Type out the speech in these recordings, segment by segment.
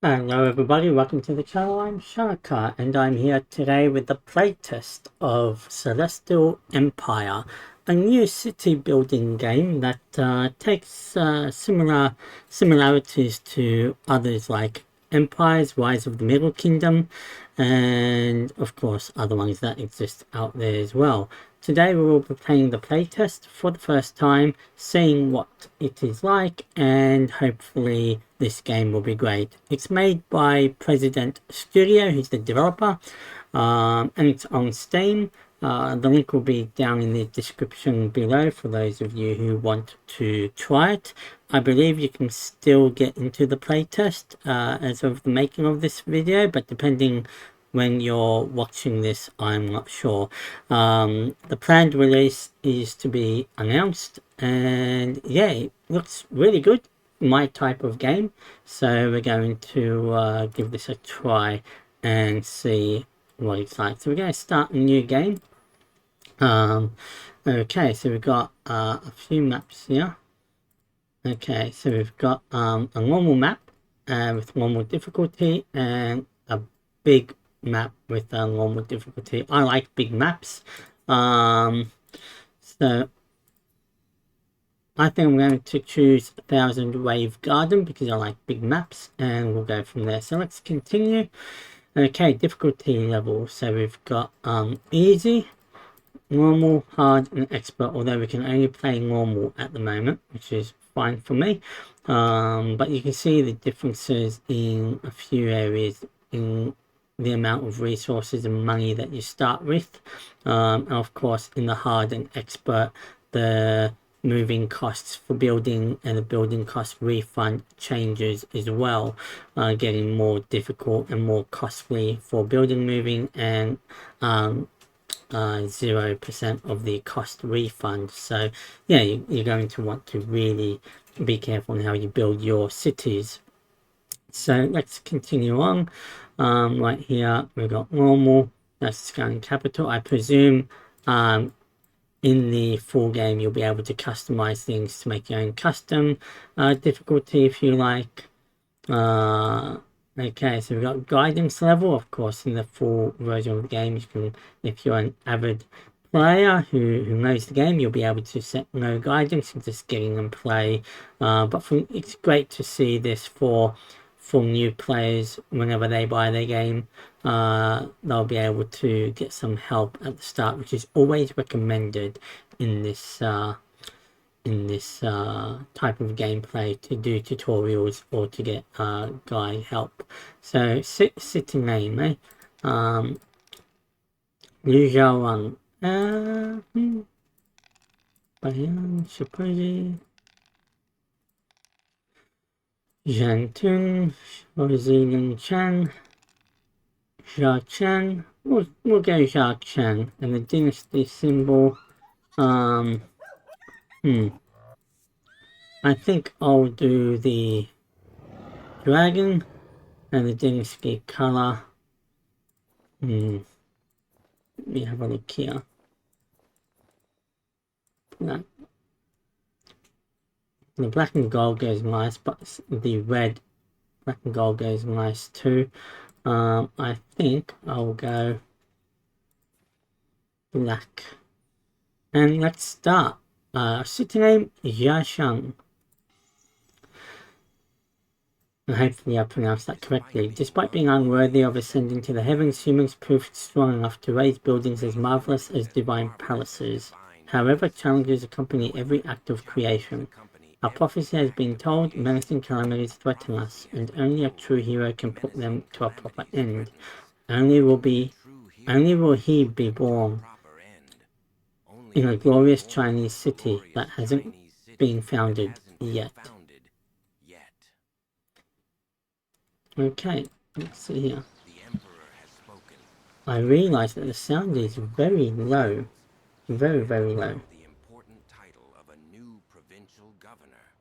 Hello everybody, welcome to the channel. I'm Shaka and I'm here today with the playtest of Celestial Empire, a new city building game that takes similarities to others like Empires, Rise of the Middle Kingdom, and of course other ones that exist out there as well. Today we will be playing the playtest for the first time, seeing what it is like, and hopefully this game will be great. It's made by President Studio, who's the developer, and it's on Steam. The link will be down in the description below for those of you who want to try it. I believe you can still get into the playtest as of the making of this video, but depending when you're watching this, I'm not sure. The planned release is to be announced, and yeah, it looks really good, my type of game. So we're going to give this a try and see what it's like. So we're going to start a new game. Okay, so we've got a few maps here. Okay, so we've got a normal map with normal difficulty and a big map with a normal difficulty. I like big maps. So I think I'm going to choose 1000 Wave Garden because I like big maps, and we'll go from there. So let's continue. Okay, difficulty level. So we've got easy, normal, hard, and expert, although we can only play normal at the moment, which is fine for me. But you can see the differences in a few areas in the amount of resources and money that you start with. And of course, in the hard and expert, the moving costs for building and the building cost refund changes as well, getting more difficult and more costly for building moving, and 0% of the cost refund. So yeah, you're going to want to really be careful on how you build your cities. So let's continue on. Right here we've got normal, that's scaling capital. I presume in the full game you'll be able to customize things to make your own custom difficulty if you like. Okay, so we've got guidance level. Of course, in the full version of the game, you can, if you're an avid player who knows the game, you'll be able to set no guidance and just get in and play. But it's great to see this for new players. Whenever they buy their game, they'll be able to get some help at the start, which is always recommended in this type of gameplay, to do tutorials or to get guide help. So city name, eh? Liu Xiaowang. Bayan Shipuri. Zhantun, Zilin Chan, Xia Chen. We'll go Xia Chen. And the dynasty symbol. I think I'll do the dragon and the dynasty color. Let me have a look here. Black. The black and gold goes nice, but the red, black and gold goes nice too. I think I'll go black. And let's start. City name Yashang. And hopefully I pronounced that correctly. Despite being unworthy of ascending to the heavens, humans proved strong enough to raise buildings as marvelous as divine palaces. However, challenges accompany every act of creation. Our prophecy has been told, menacing calamities threaten us, and only a true hero can put them to a proper end. Only will he be born in a glorious Chinese city that hasn't been founded yet. Okay, let's see here. I realize that the sound is very low. Very, very low. The important title of a new provincial governor.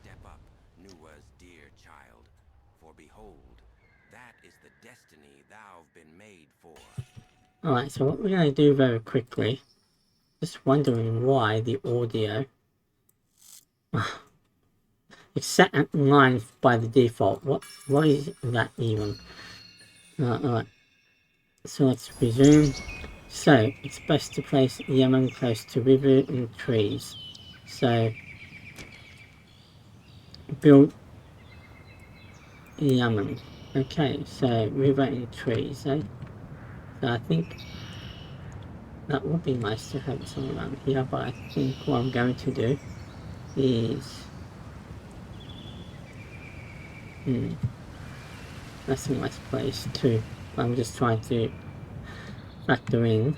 Step up, Nuwa's dear child, for behold, that is the destiny thou've been made for. Alright, so what we're going to do very quickly, just wondering why the audio It's set at 9 by the default. What is that even? Alright. So let's resume. So it's best to place Yemen close to river and trees. So build Yemen. Okay, so river and trees, eh? So I think that would be nice to have some around here, but I think what I'm going to do is that's a nice place too. I'm just trying to factor in.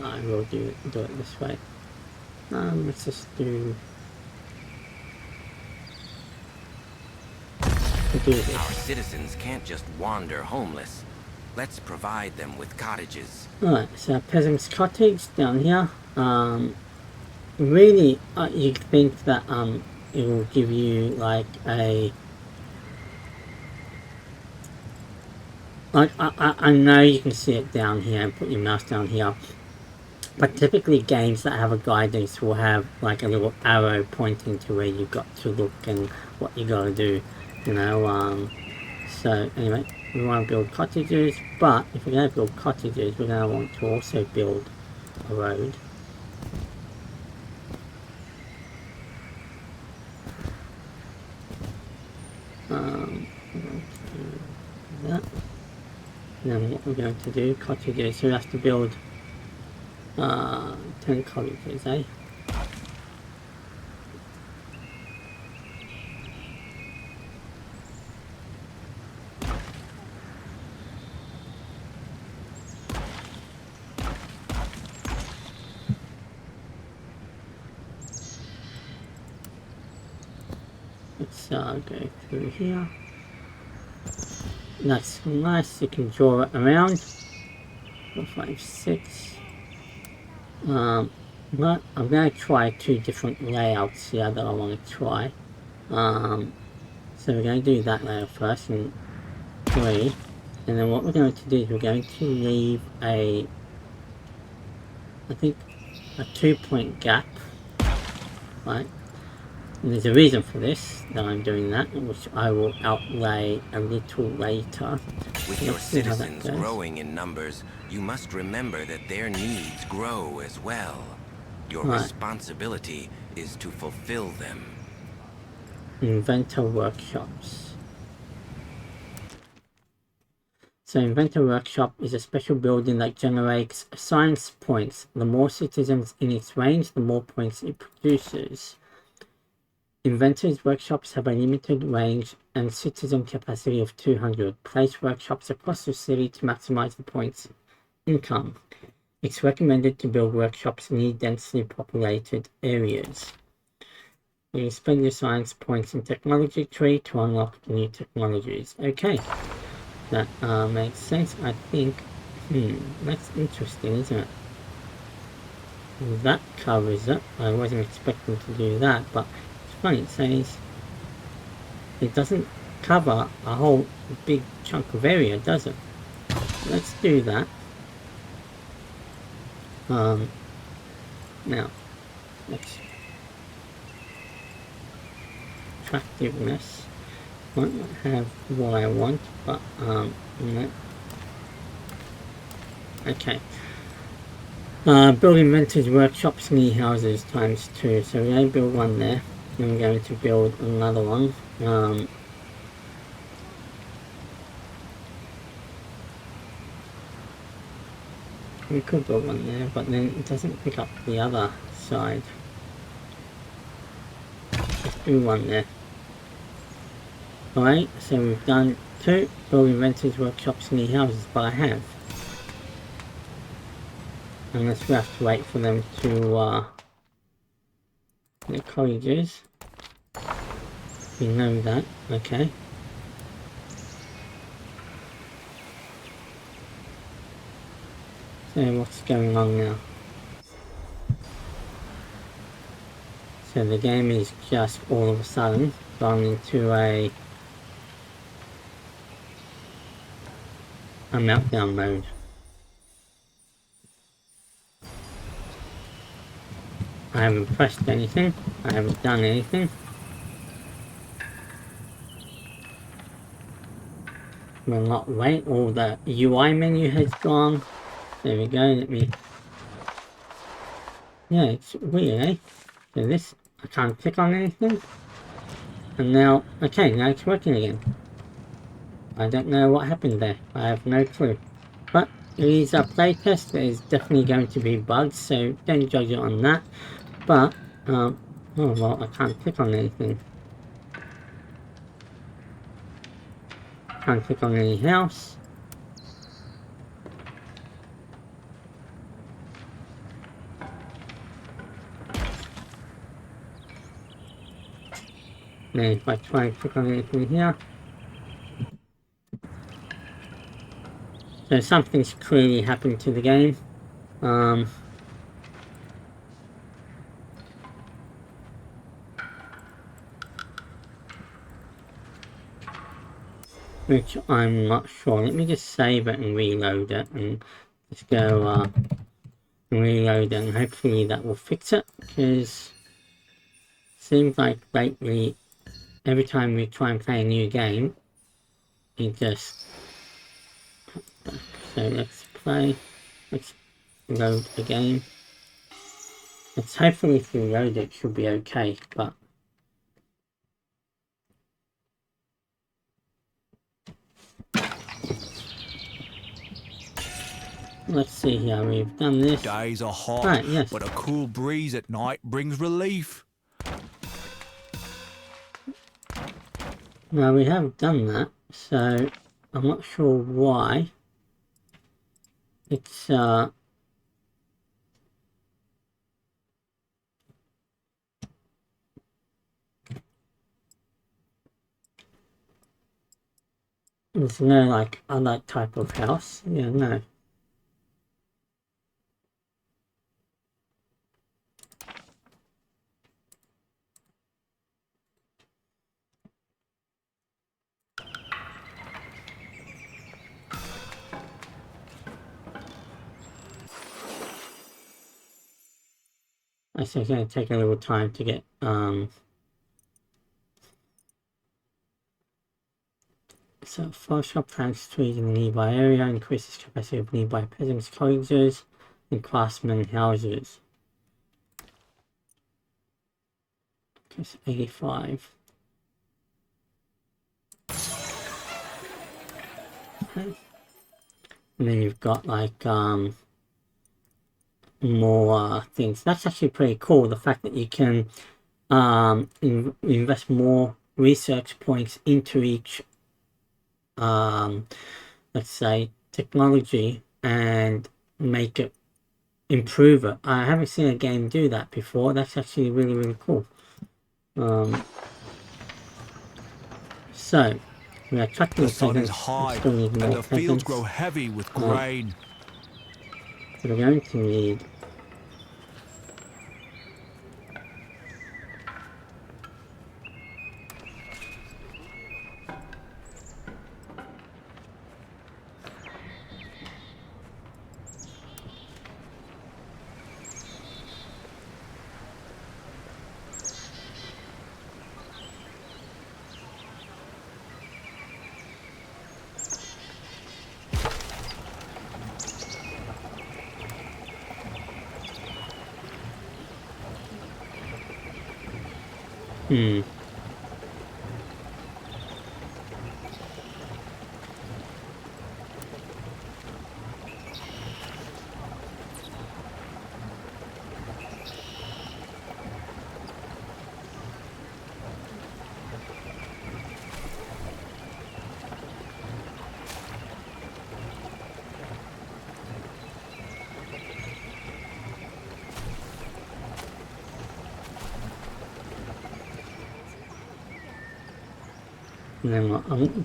I will do it this way. Let's just do this. Our citizens can't just wander homeless. Let's provide them with cottages. Alright, so peasant's cottage down here. Really, you'd think that it will give you like a I know you can see it down here and put your mouse down here, but typically games that have a guidance will have like a little arrow pointing to where you've got to look and what you got to do, you know. So anyway, we want to build cottages, but if we're going to build cottages, we're going to want to also build a road. That. And then what we're going to do, cottages, so we have to build 10 cottages, eh? Let's go through here. That's nice, you can draw it around. 4, 5, 6. But I'm going to try 2 different layouts here that I want to try. So we're going to do that layout first, and 3. And then what we're going to do is we're going to leave I think a 2-point gap, right? And there's a reason for this, that I'm doing that, which I will outlay a little later. With your citizens growing in numbers, you must remember that their needs grow as well. Your responsibility is to fulfill them. Inventor workshops. So Inventor Workshop is a special building that generates science points. The more citizens in its range, the more points it produces. Inventors' workshops have a limited range and citizen capacity of 200. Place workshops across the city to maximize the points income. It's recommended to build workshops near densely populated areas. You spend your science points in technology tree to unlock new technologies. Okay, that makes sense. I think, that's interesting, isn't it? That covers it. I wasn't expecting to do that, but funny, it says it doesn't cover a whole big chunk of area, does it? Let's do that. Now let's attractiveness won't have what I want, but no. Okay. Build inventors workshops near houses ×2. So we're going to build one there. And I'm going to build another one. We could build one there, but then it doesn't pick up the other side. Let's do one there. Alright, so we've done 2 build inventors workshops near houses, but I have. Unless we have to wait for them to the colleges. We know that, okay. So what's going on now? So the game is just all of a sudden gone into a meltdown mode. I haven't pressed anything. I haven't done anything. Will not wait. All the UI menu has gone. There we go. Let me. Yeah, it's weird, eh? So this, I can't click on anything. And now, okay, now it's working again. I don't know what happened there. I have no clue. But it is a playtest. There is definitely going to be bugs, so don't judge it on that. But, oh well, I can't click on anything. Can't click on anything else. Then if I try and click on anything here. So something's clearly happened to the game. Which I'm not sure. Let me just save it and reload it and just go and reload it, and hopefully that will fix it, because it seems like lately every time we try and play a new game it just... So let's load the game. Let's hopefully if we load it should be okay, but let's see here. We've done this. Days are hot, Right, yes. but a cool breeze at night brings relief. Now we have done that, so I'm not sure why it's there's no like other type of house. Yeah, no. It's going to take a little time to get so forest shop plants trees in the nearby area, increases capacity of nearby peasants' cottages and craftsmen houses. It's 85. Okay. And then you've got like more things. That's actually pretty cool, the fact that you can invest more research points into each let's say technology and make it improve it. I haven't seen a game do that before. That's actually really cool. So we are tracking The sun is peasants. high, Still need and more the fields peasants. grow heavy with grain. So we're going to need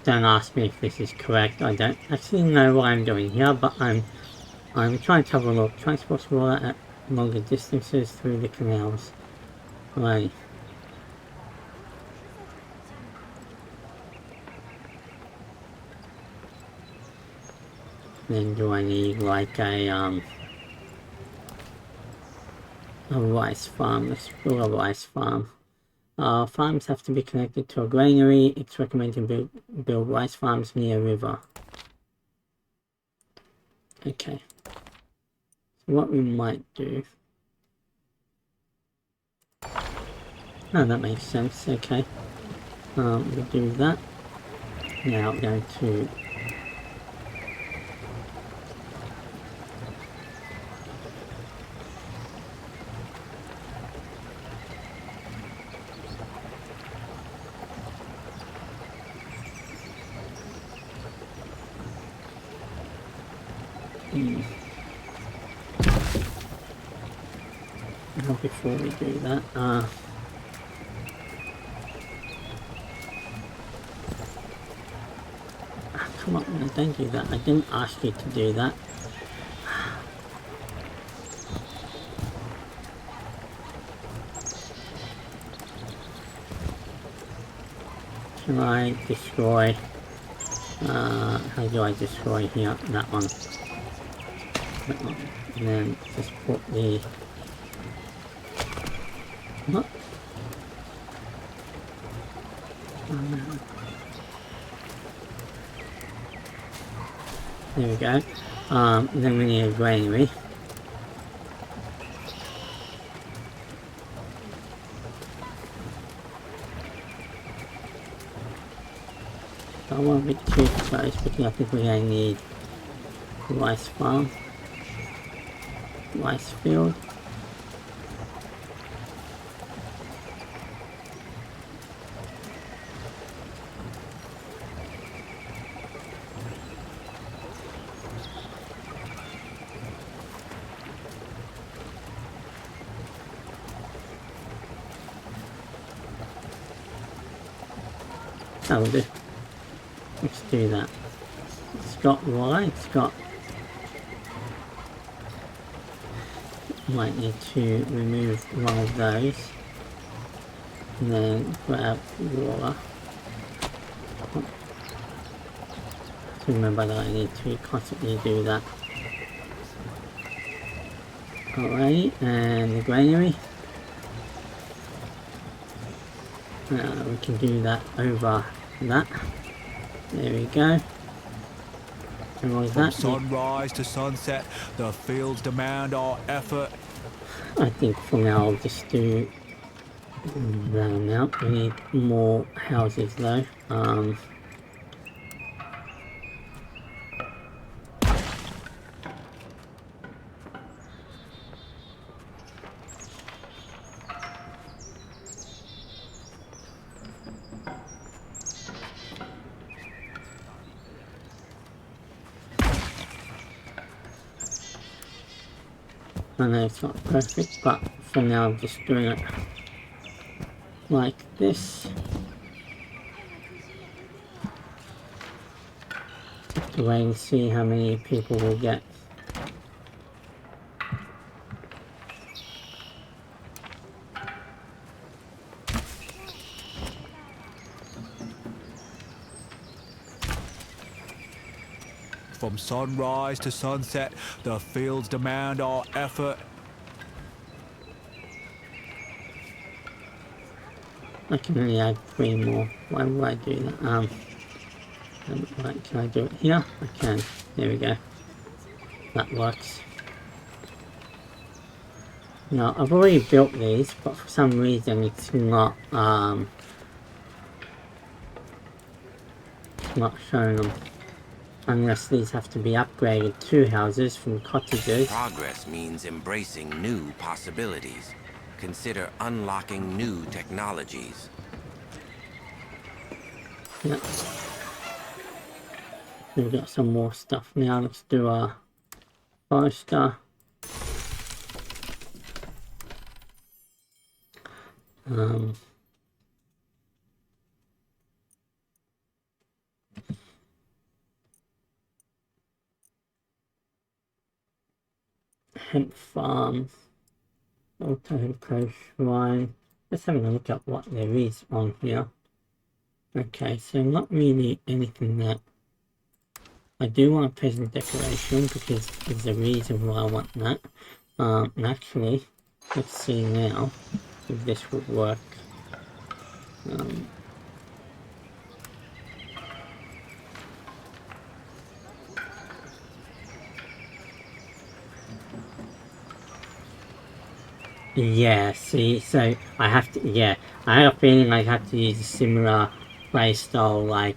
don't ask me if this is correct. I don't actually know what I'm doing here, but I'm trying to have a look. Transport water at longer distances through the canals. Right. Then do I need like a A rice farm. Let's build a rice farm. Farms have to be connected to a granary. It's recommended to build rice farms near a river. Okay. So what we might do... Oh, that makes sense. Okay. We'll do that. Now we're going to... Now before we do that, come on, don't do that. I didn't ask you to do that. Can I destroy... how do I destroy here? That one. That one. And then just put the... What? Oh, no. There we go. Then we need a granary. I won't be too close because I think we only need rice farm, rice field. That'll do. Let's do that. It's got why? It's got... Might need to remove one of those. And then grab water. Remember that I need to constantly do that. Alright, and the granary. We can do that over that. There we go. And what was that? From sunrise to sunset, the fields demand our effort. I think for now I'll just do that amount. We need more houses though. I know it's not perfect, but for now I'm just doing it like this. Have to wait and see how many people will get. From sunrise to sunset, the fields demand our effort. I can only add 3 more. Why would I do that? Right, can I do it here? I can. There we go. That works. Now, I've already built these, but for some reason it's not showing them. Unless these have to be upgraded to houses from cottages. Progress means embracing new possibilities. Consider unlocking new technologies. Yep. We've got some more stuff now. Let's do a forester. Hemp farm, auto close shrine. Let's have a look at what there is on here. Okay, so not really anything that I do want a present decoration because there's a reason why I want that. Naturally, let's see now if this would work. Yeah, see, so I have to, yeah, I have a feeling I have to use a similar playstyle like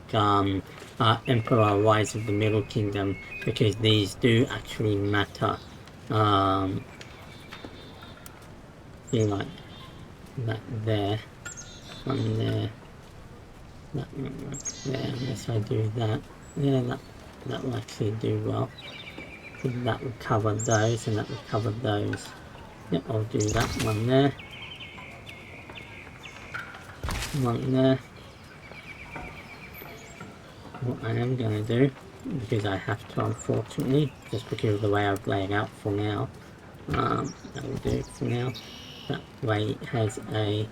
Emperor Rise of the Middle Kingdom, because these do actually matter. Feel like that there, one there, that won't work there unless I do that. Yeah, that will actually do well. That will cover those and that will cover those. Yeah, I'll do that one there. One there. What I am going to do, because I have to unfortunately, just because of the way I've laid out for now, that will do it for now. That way it has a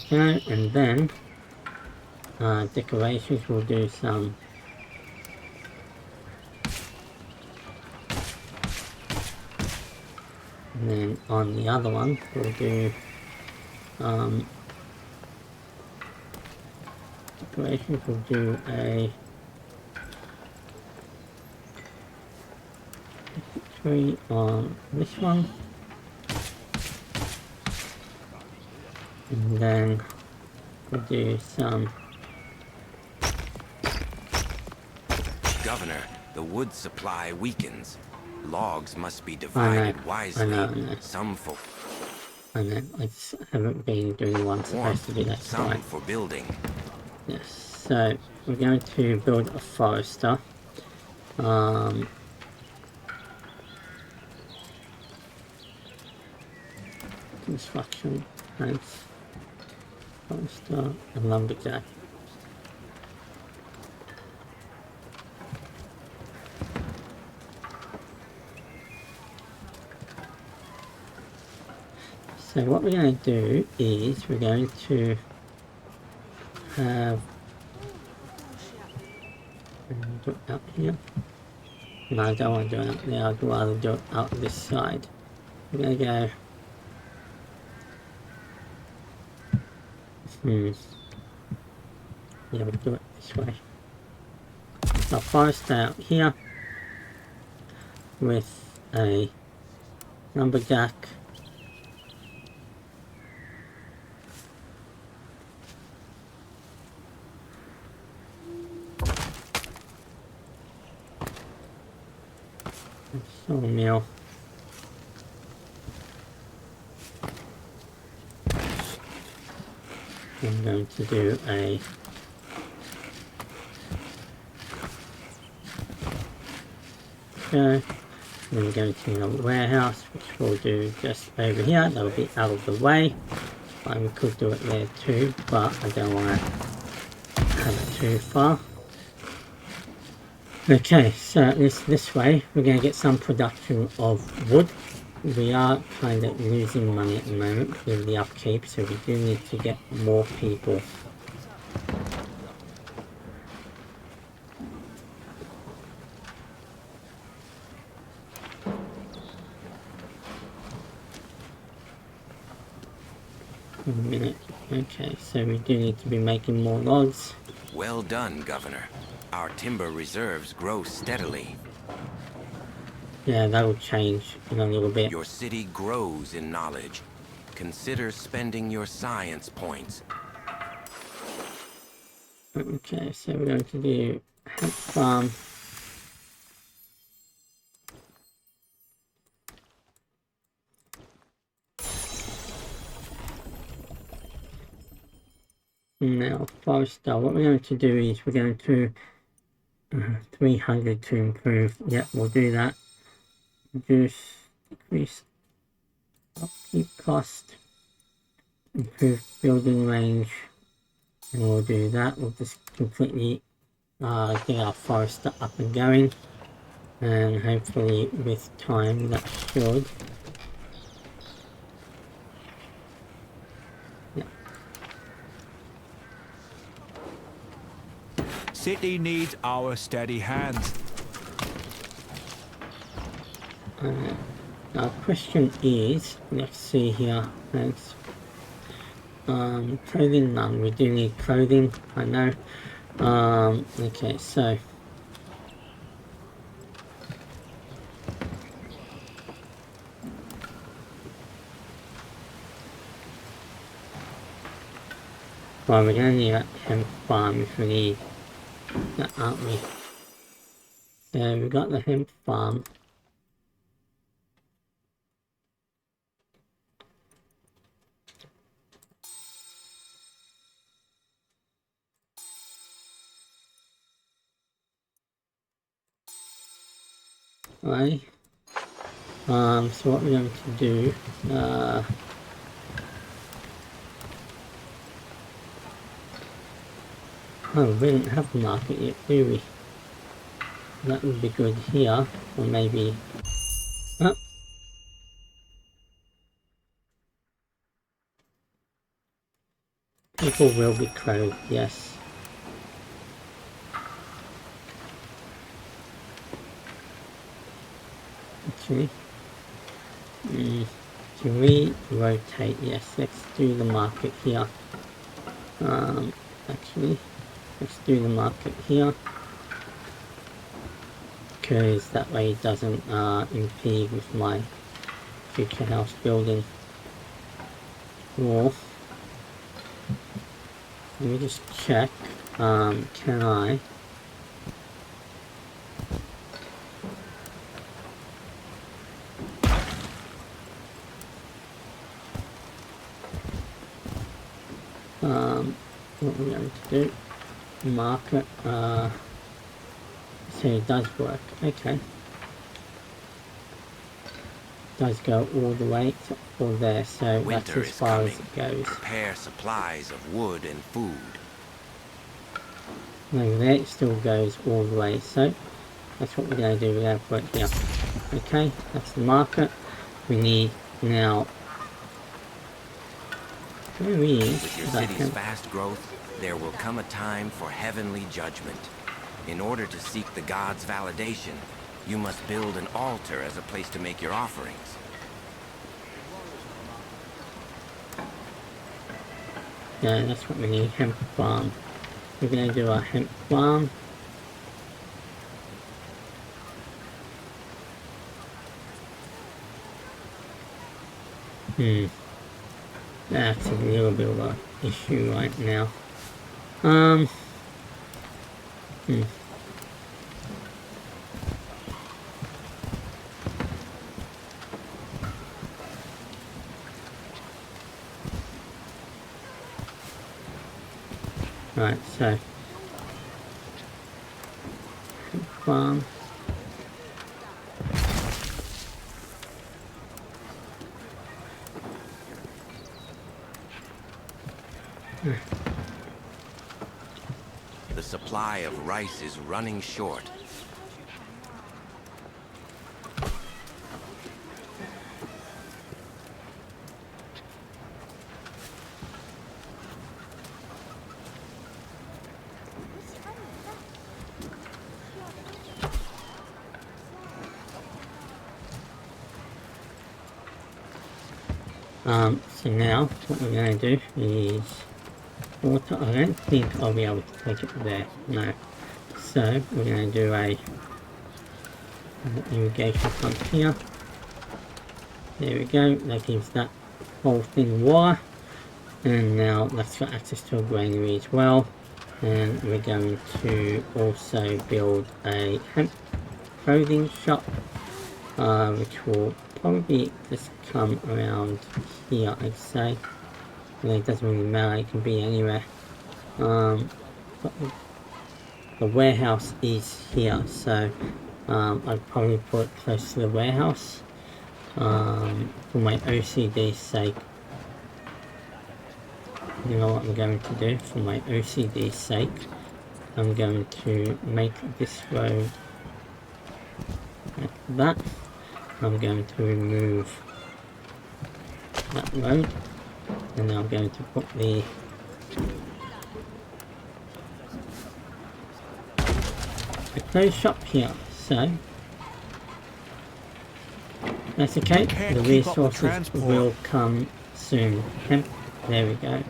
go, and then decorations will do some. And then on the other one we'll do decorations will do a tree on this one, and then we'll do some. Governor, the wood supply weakens. Logs must be divided wisely. I know. Some for I know, I just haven't been doing one supposed to do that. some Right. for building. Yes, so we're going to build a forester. Construction plants, forester, and lumberjack. So what we're going to do is we're going to have do it out here. No, I don't want to do it out there. I'd rather do it out this side. We're going to go. Yeah, we'll do it this way. I'll forest out here with a lumberjack. Sawmill. I'm going to do a then we're going to a warehouse, which we'll do just over here. That'll be out of the way. We could do it there too, but I don't want to have it too far. Okay, so this way we're going to get some production of wood. We are kind of losing money at the moment because of the upkeep, so we do need to get more people. A minute. Okay, so we do need to be making more logs. Well done, Governor. Our timber reserves grow steadily. Yeah, that will change in a little bit. Your city grows in knowledge. Consider spending your science points. Okay, so we're going to do hemp farm. Now, forester, what we're going to do is we're going to 300 to improve. Yep, we'll do that. Reduce, decrease upkeep cost, improve building range, and we'll do that. We'll just completely get our forester up and going, and hopefully with time that should. City needs our steady hands. Now, question is, let's see here. Thanks. Clothing, none. We do need clothing, I know. Okay, so well, we're gonna need a hemp farm if we need that, aren't we? So we got the hemp farm. Right. So what we're going to do, oh, we don't have the market yet, do we? That would be good here, or maybe, oh, people will be closed, yes. Actually, can we rotate? Yes, let's do the market here. Actually, let's do the market here, because that way it doesn't impede with my future house building. Or let me just check, can I what we're going to do, market, so it does work, okay. Does go all the way to all there, so that's Winter as is far coming. as it goes. Prepare supplies of wood and food. And over there it still goes all the way, so that's what we're going to do. We're going to put it here. Okay, that's the market. We need now, where is With your that? city's fast growth, there will come a time for heavenly judgment. In order to seek the gods' validation, you must build an altar as a place to make your offerings. Yeah, that's what we need, hemp farm. We're going to do our hemp farm. That's a little bit of an issue right now. Right, so farm. The supply of rice is running short. So now what we're going to do is water. I don't think I'll be able to take it there, no. So we're going to do a irrigation pump here. There we go, that gives that whole thing water. And now that's got access to a granary as well. And we're going to also build a hemp clothing shop, which will probably just come around here, I'd say. And it doesn't really matter, it can be anywhere. But the warehouse is here, so I'd probably put it close to the warehouse for my OCD's sake. You know what I'm going to do for my OCD's sake? I'm going to make this road like that. I'm going to remove that road, and I'm going to put the clothes shop here. So That's okay. Can't The keep up with resources transport. will come soon. Hemp. There we go.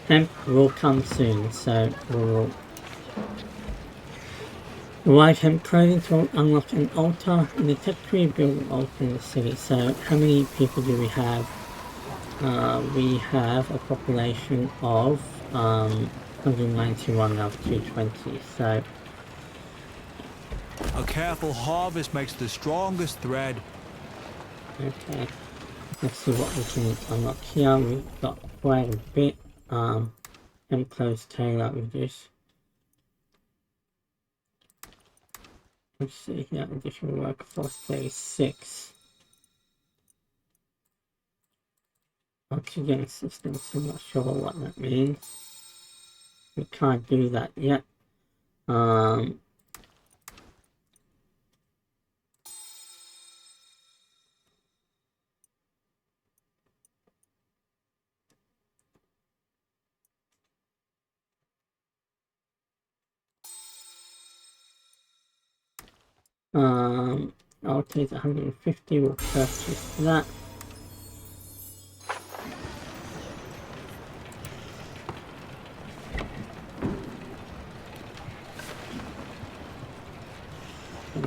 Hemp will come soon, so we'll arrive hemp clothing to unlock an altar in the territory, build an altar in the city. So how many people do we have? We have a population of 191 out of 220. So A careful harvest makes the strongest thread. okay, let's see what we can unlock here. We've got quite a bit. Hemp clothes tailor reduce. Let's see here, additional workforce 36. Oxygen assistance, I'm not sure what that means. We can't do that yet. I'll take 150, we'll purchase that.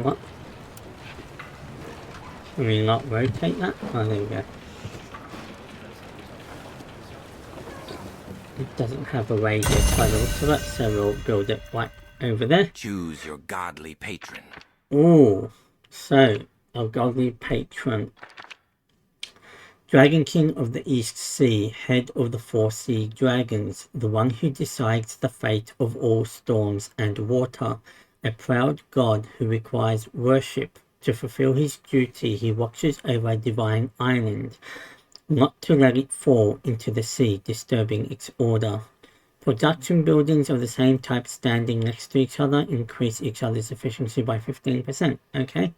What? Can we not rotate that? Oh, there we go. It doesn't have a radius by the looks of it, so we'll build it right over there. Choose your godly patron. Oh, so our godly patron. Dragon King of the East Sea, head of the four sea dragons, the one who decides the fate of all storms and water, a proud god who requires worship. To fulfill his duty, he watches over a divine island, not to let it fall into the sea, disturbing its order. Production buildings of the same type standing next to each other increase each other's efficiency by 15%. Okay.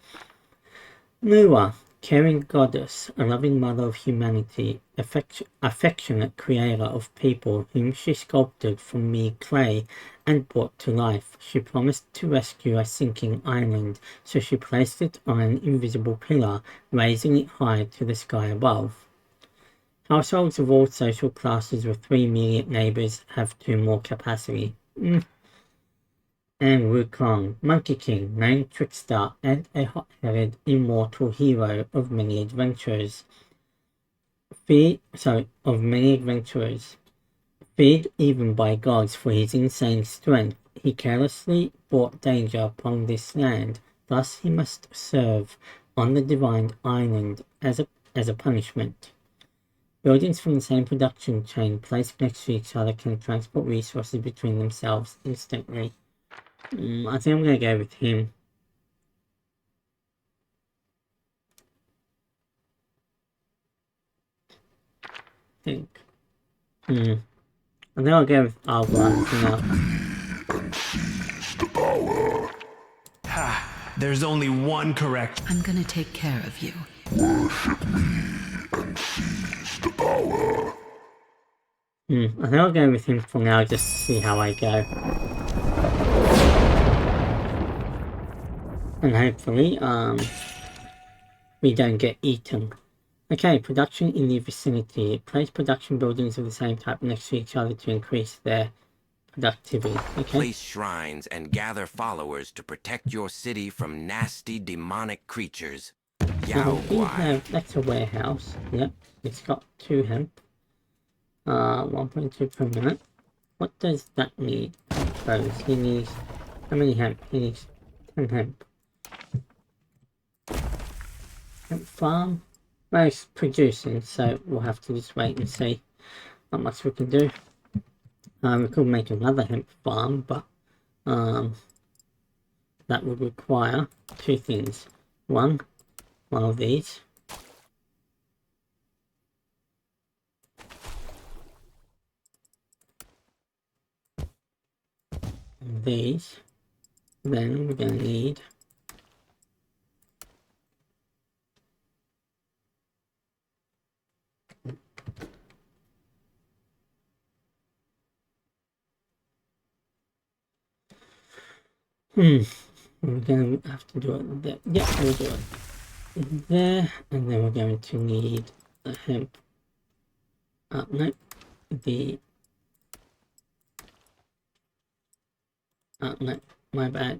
Mua, caring goddess, a loving mother of humanity, affectionate creator of people whom she sculpted from mere clay and brought to life. She promised to rescue a sinking island, so she placed it on an invisible pillar, raising it high to the sky above. Households of all social classes with 3 immediate neighbours have 2 more capacity. And Wukong, Monkey King, named trickster and a hot-headed immortal hero of many adventurers. Feared even by gods for his insane strength, he carelessly brought danger upon this land. Thus he must serve on the divine island as a punishment. Buildings from the same production chain placed next to each other can transport resources between themselves instantly. I think I'm gonna go with him. I think I'll go with Alvarez for now. Ha! There's only one correct. I'm gonna take care of you. I think I'll go with him for now, just to see how I go. And hopefully, we don't get eaten. Okay, production in the vicinity. Place production buildings of the same type next to each other to increase their productivity. Okay. Place shrines and gather followers to protect your city from nasty demonic creatures. So we Yao have, that's a warehouse. Yep, it's got 2 hemp. 1.2 per minute. What does that need? Clothes. He needs, how many hemp? He needs 10 hemp. Hemp farm? Well, it's producing, so we'll have to just wait and see how much we can do. We could make another hemp farm, but that would require 2 things. One of these. And these. Then we're going to need we're going to have to do it there. Yeah, we'll do it. there, and then we're going to need a hemp. No, the no, my bad.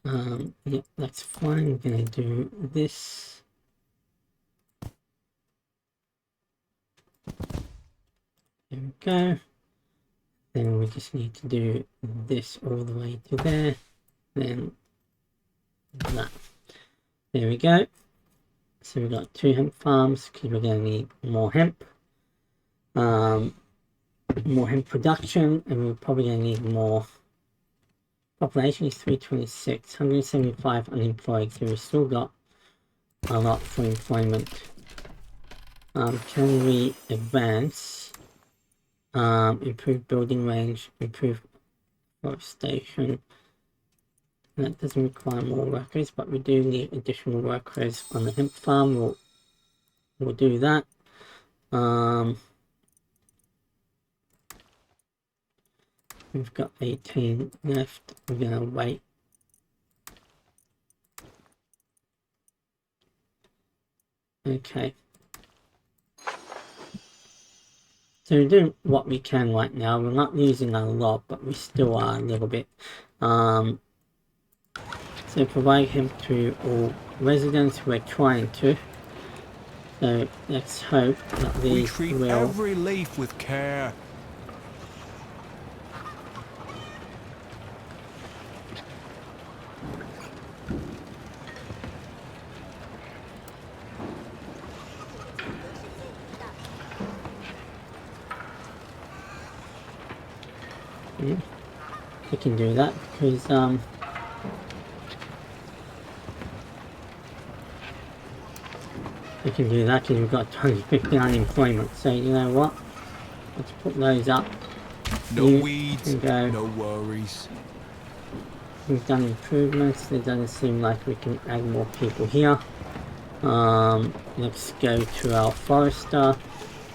Yep, that's fine. We're gonna do this. There we go. Then we just need to do this all the way to there. Then that. There we go. So we've got 2 hemp farms because we're going to need more hemp. More hemp production, and we're probably going to need more. Population is 326, 175 unemployed, so we've still got a lot for employment. Can we advance? Improve building range, improve forestation. That doesn't require more workers, but we do need additional workers on the hemp farm. We'll do that. We've got 18 left. We're gonna wait. Okay. So we're doing what we can right now. We're not using a lot, but we still are a little bit. So provide hemp to all residents. We're trying to. So let's hope that We these treat will. every leaf with care. We can do that because we can do that because we've got 250 unemployment. So you know what? Let's put those up. No You weeds, can go. no worries. We've done improvements. It doesn't seem like we can add more people here. Let's go to our forester.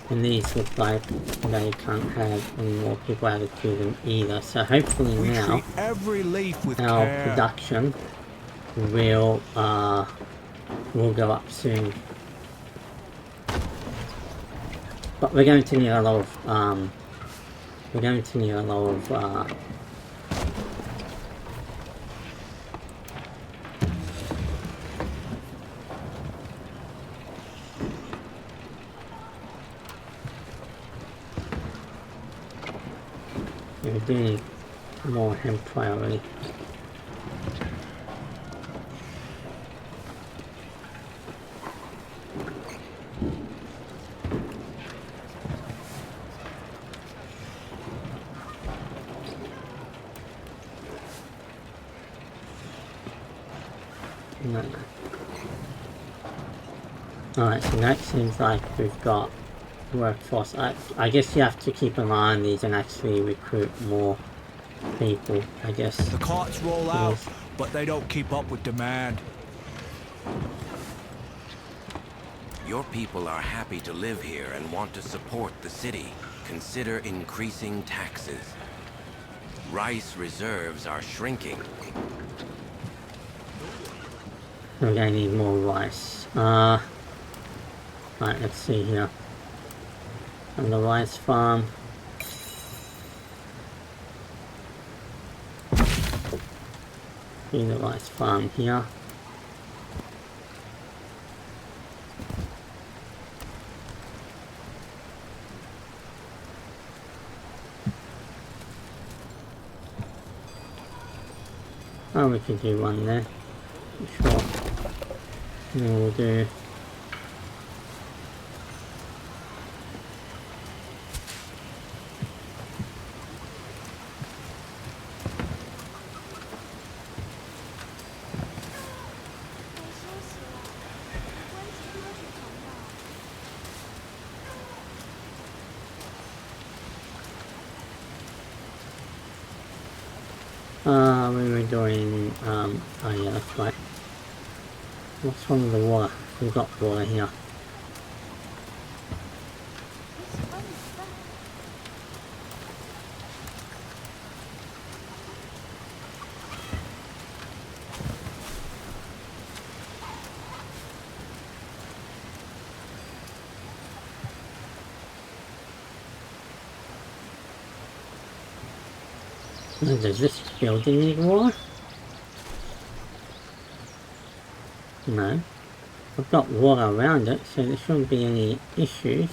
And these look like they can't have any more people added to them either. So hopefully We now treat every leaf with our care. production will go up soon. But we're going to need a lot of we're doing more hemp priority. No. Alright, so that seems like we've got workforce. I guess you have to keep an eye on these and actually recruit more people, I guess. The carts roll out, Yes. but they don't keep up with demand. Your people are happy to live here and want to support the city. Consider increasing taxes. Rice reserves are shrinking. We're gonna need more rice. Right, let's see here. On the rice farm. Do the rice farm here. Oh, we could do one there. Sure. And then we'll do we were doing, oh yeah, that's right. What's wrong with the water? We've got water here. Does this building need water? No. I've got water around it, so there shouldn't be any issues.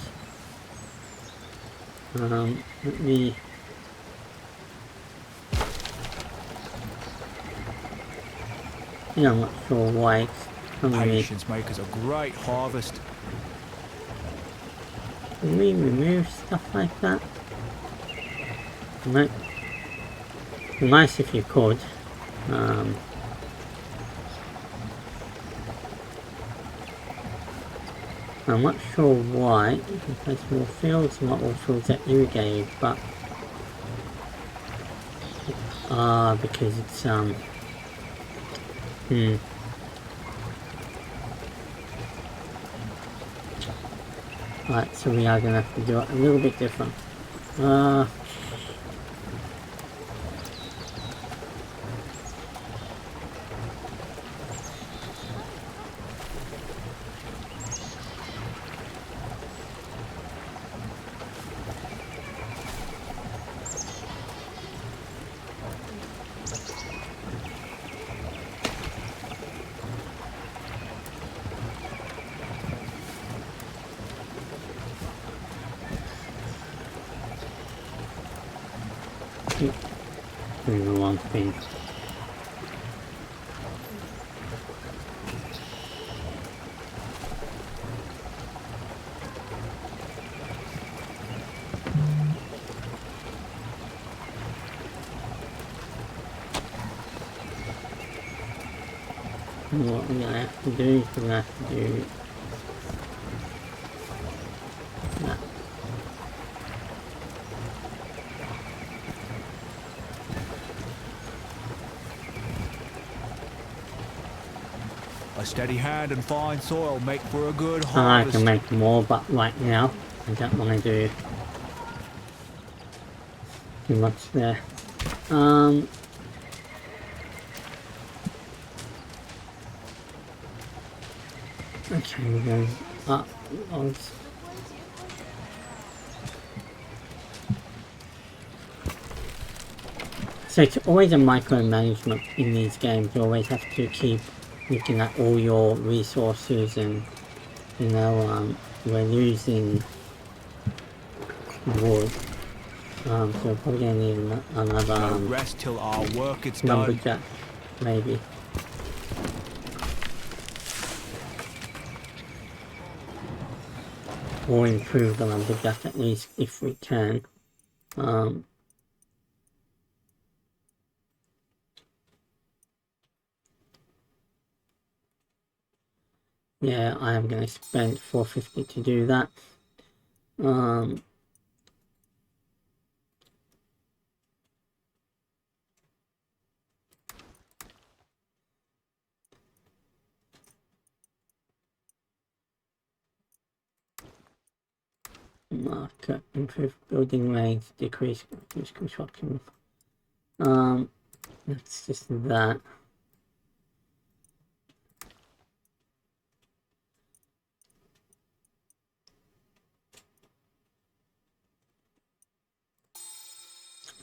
Let me... Yeah, I'm not sure why it's telling me. Patience makes a great harvest. Can we remove stuff like that? No. It'd be nice if you could. I'm not sure why. There's more fields, not all fields are irrigated, but because it's Right, so we are gonna have to do it a little bit different. Doing the wrong thing. What we're gonna have to do is we're gonna have to do that. A steady hand and fine soil make for a good I harvest. can make more, but right now I don't want to do too much there. Okay, we're going up logs. So it's always a micromanagement in these games. You always have to keep looking at all your resources, and you know, we're losing wood. So we're probably gonna need another No rest till our work is done. lumberjack, maybe. Or improve the lumberjack at least if we can. Yeah, I am going to spend 450 to do that. Market, improve building range, decrease construction. That's just that.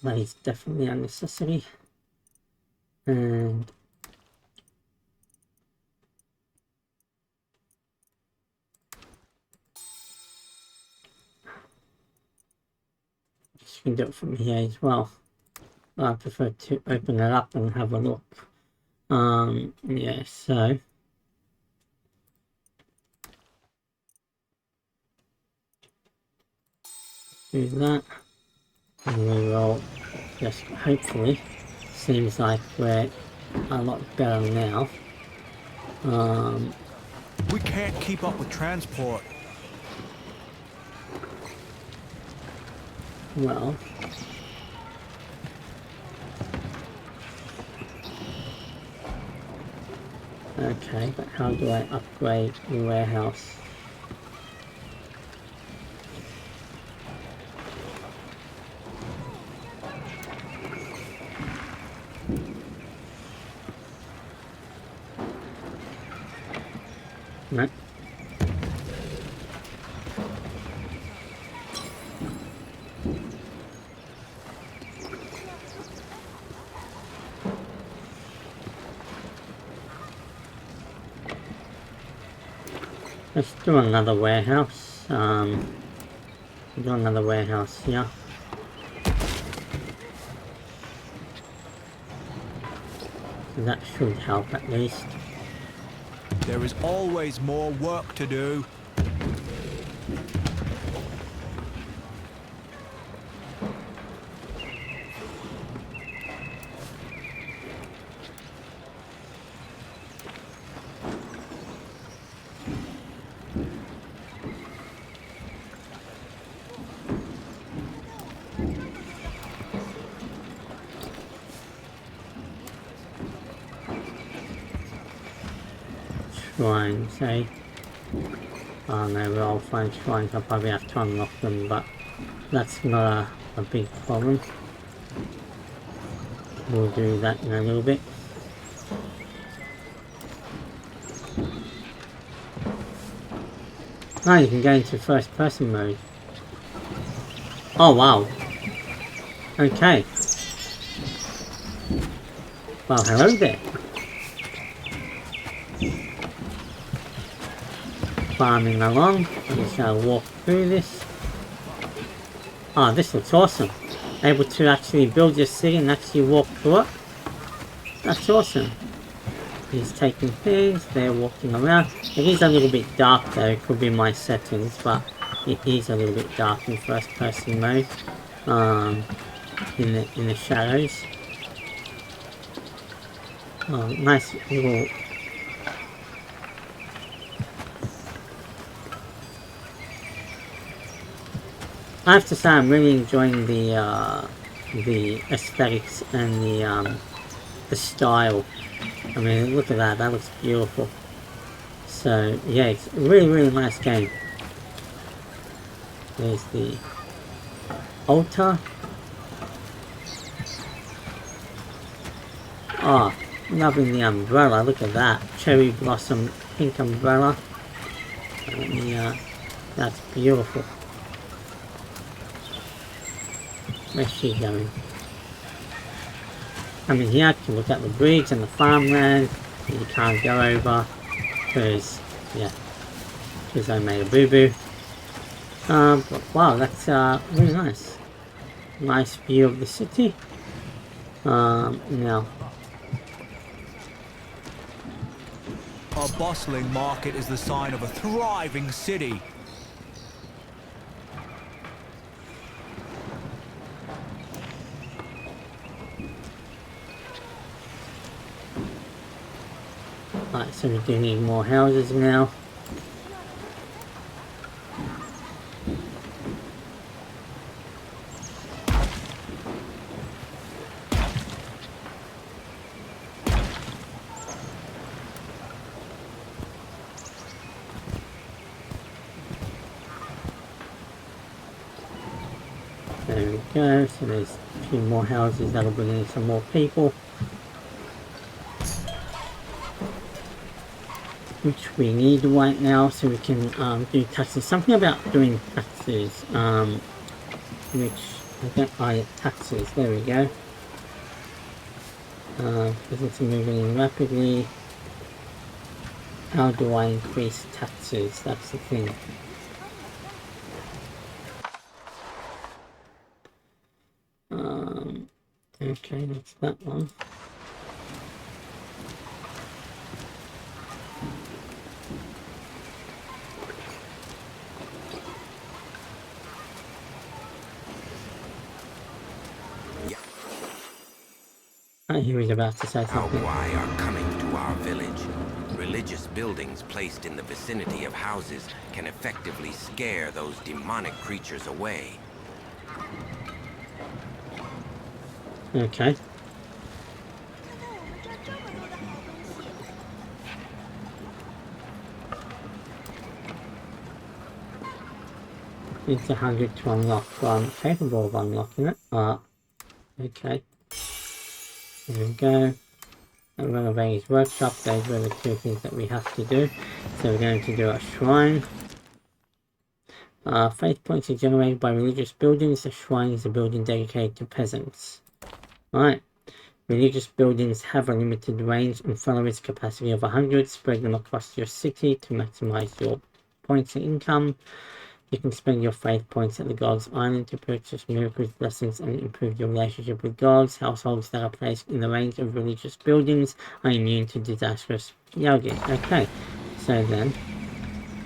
That is definitely a necessity. And you can do it from here as well. I prefer to open it up and have a look. Yeah, so do that, and we will just hopefully, seems like we're a lot better now. We can't keep up with transport. Well, okay, but how do I upgrade the warehouse? No. Let's do another warehouse. Do another warehouse here. So that should help at least. There is always more work to do. Shrines, eh? Oh no, we'll all find shrines. I'll probably have to unlock them, but that's not a big problem. We'll do that in a little bit. Oh, you can go into first person mode. Oh wow. Okay. Well, hello there. Farming along. I'm just gonna walk through this. Oh, this looks awesome. Able to actually build your city and actually walk through it. That's awesome. He's taking things, they're walking around. It is a little bit dark though, it could be my settings, but it is a little bit dark in first person mode. In the shadows. Oh, nice little. I have to say I'm really enjoying the aesthetics and the style. I mean, look at that, that looks beautiful. So yeah, it's a really nice game. There's the altar. Oh, loving the umbrella, look at that. Cherry blossom pink umbrella. That's beautiful. Where's she going? I mean, here I can look at the bridge and the farmland that you can't go over because, yeah, because I made a boo-boo. But wow, that's really nice. Nice view of the city. Now. A bustling market is the sign of a thriving city. Right, so we do need more houses now. There we go, so there's a few more houses that'll bring in some more people. Which we need right now so we can do taxes. Something about doing taxes, which I don't taxes, there we go. Business moving in rapidly. How do I increase taxes? That's the thing. Okay, that's that one. He was about to say something. Why are coming to our village? Religious buildings placed in the vicinity of houses can effectively scare those demonic creatures away. Okay. It's 100 to unlock. Well, I'm capable of unlocking it. Okay. There we go. And renovate his workshop. Those were the two things that we have to do. So we're going to do a shrine. Faith points are generated by religious buildings. A shrine is a building dedicated to peasants. Right. Religious buildings have a limited range and followers capacity of 100. Spread them across your city to maximize your points in income. You can spend your faith points at the Gods Island to purchase miracles, blessings, and improve your relationship with gods. Households that are placed in the range of religious buildings are immune to disastrous yoga. Okay, so then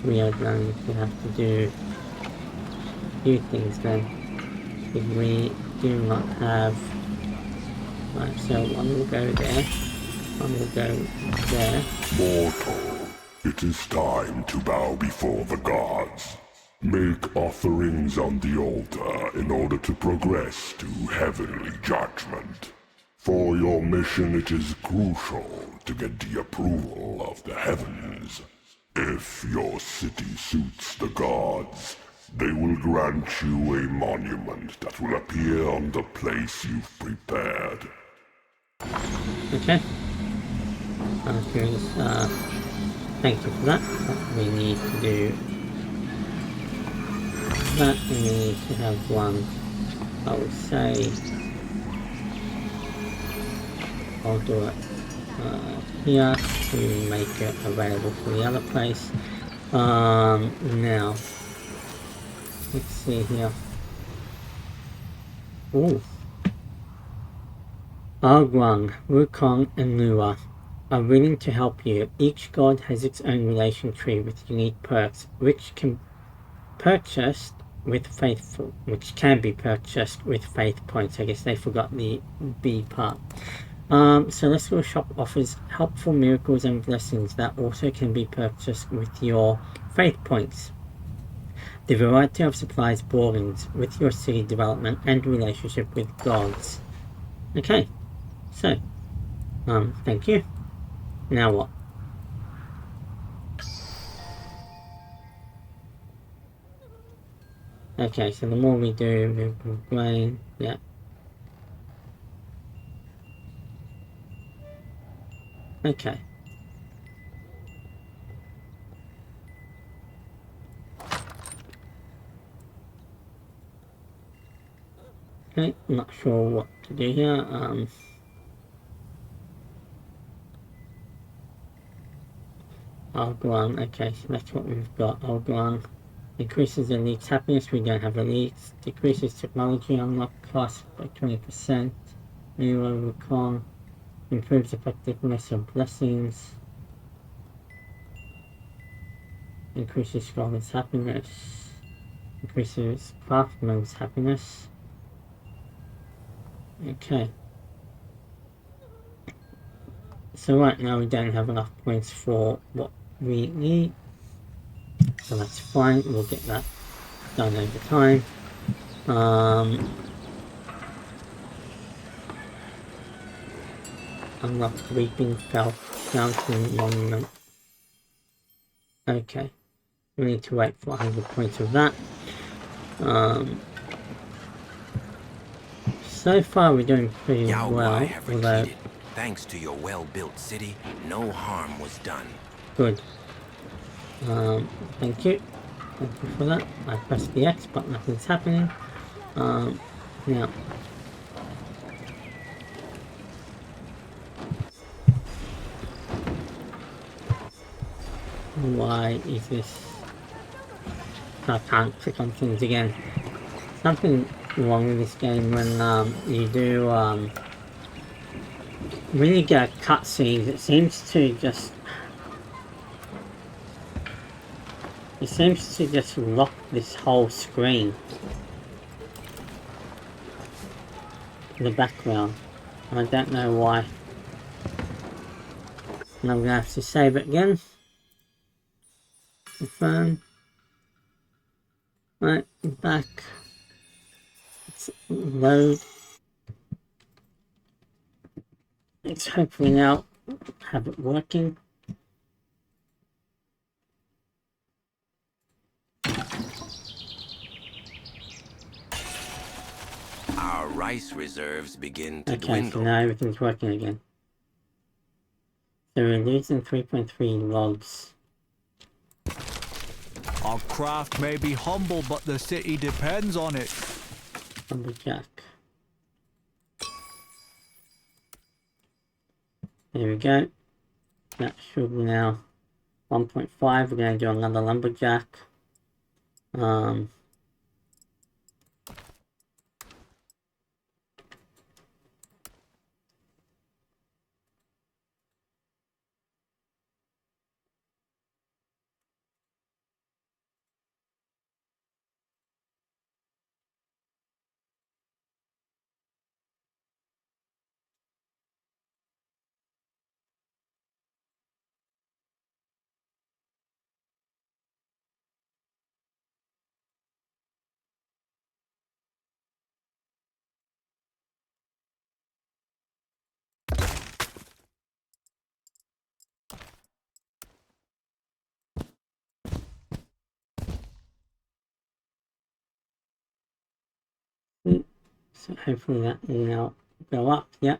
we are going to have to do a few things then. If we do not have... Right, so one will go there, one will go there. Mortal, it is time to bow before the gods. Make offerings on the altar in order to progress to heavenly judgment. For your mission, it is crucial to get the approval of the heavens. If your city suits the gods, they will grant you a monument that will appear on the place you've prepared. Okay. Thank you for that. But we need to do that, and we need to have one, I would say, I'll do it here to make it available for the other place. Now, let's see here. Ooh. Arguang, Wukong, and Lua are willing to help you. Each god has its own relation tree with unique perks, which can be purchased with faith points. I guess they forgot the B part. Celestial Shop offers helpful miracles and blessings that also can be purchased with your faith points. The variety of supplies broadens with your city development and relationship with gods. Okay, so, thank you. Now what? Okay, so the more we do, miracle grain, yeah. Okay. Okay, not sure what to do here. Alguan, okay, so that's what we've got. Alguan increases elite's happiness, we don't have elites. Decreases technology unlock cost by 20%. Nero Recon improves effectiveness of blessings. Increases scholar's happiness. Increases craftsman's happiness. Okay. So right now we don't have enough points for what we need. So that's fine, we'll get that done over time. Unlock Weeping Fountain Monument. Okay. We need to wait for 100 points of that. So far we're doing pretty well, although... Thanks to your well-built city, no harm was done. Good. Thank you. Thank you for that. I pressed the X, but nothing's happening. Now. Why is this? I can't click on things again. Something wrong with this game when you do when you get a cutscene, it seems to just lock this whole screen, the background. I don't know why. And I'm gonna have to save it again. Confirm. Right, back. Let's load. Let's hopefully now have it working. Our rice reserves begin to Okay, dwindle. so now everything's working again. So we're losing 3.3 logs. Our craft may be humble, but the city depends on it. Lumberjack. There we go. That should now 1.5, we're going to do another lumberjack. So hopefully that will now go up. Yep.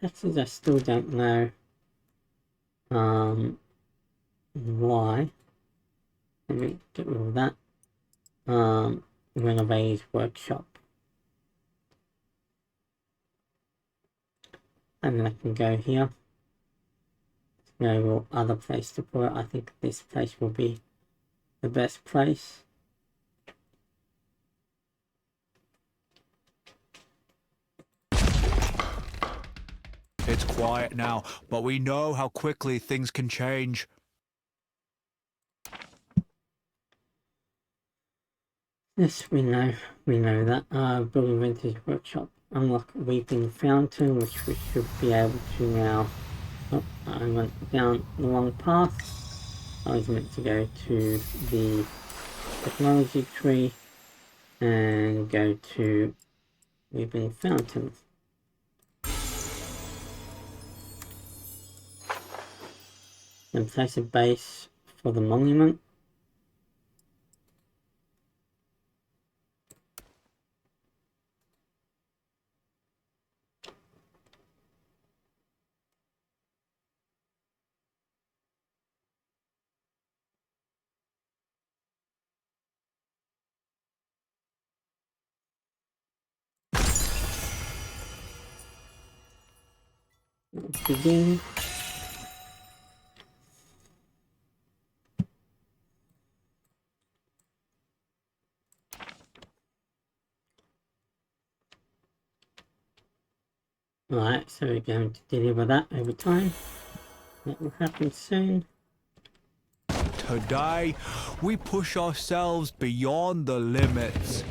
Taxes I still don't know why. Let me get rid of that. Renovate workshop. And then I can go here. No other place to put it. I think this place will be the best place. It's quiet now, but we know how quickly things can change. Yes, we know that. Building vintage workshop. Unlock weeping fountain, which we should be able to now. Oh, I went down the wrong path. I was meant to go to the technology tree and go to weeping fountain. Then place a base for the monument. Begin. Alright, so we're going to deliver that over time. That will happen soon. Today, we push ourselves beyond the limits.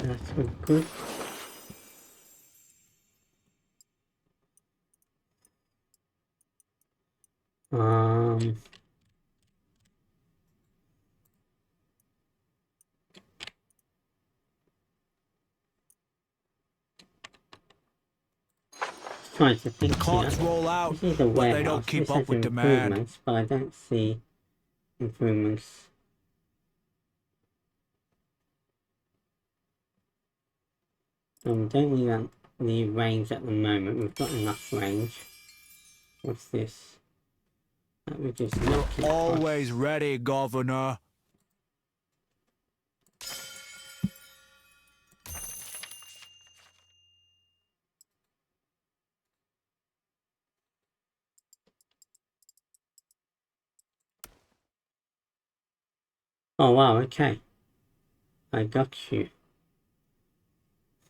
That's all good. Trying to think The carts here. roll out, This is a but they warehouse. don't keep This up has with demand. improvements, but I don't see improvements. We don't need range at the moment. We've got enough range. What's this? That would just We're knock it always across. ready, Governor. Oh wow, okay. I got you.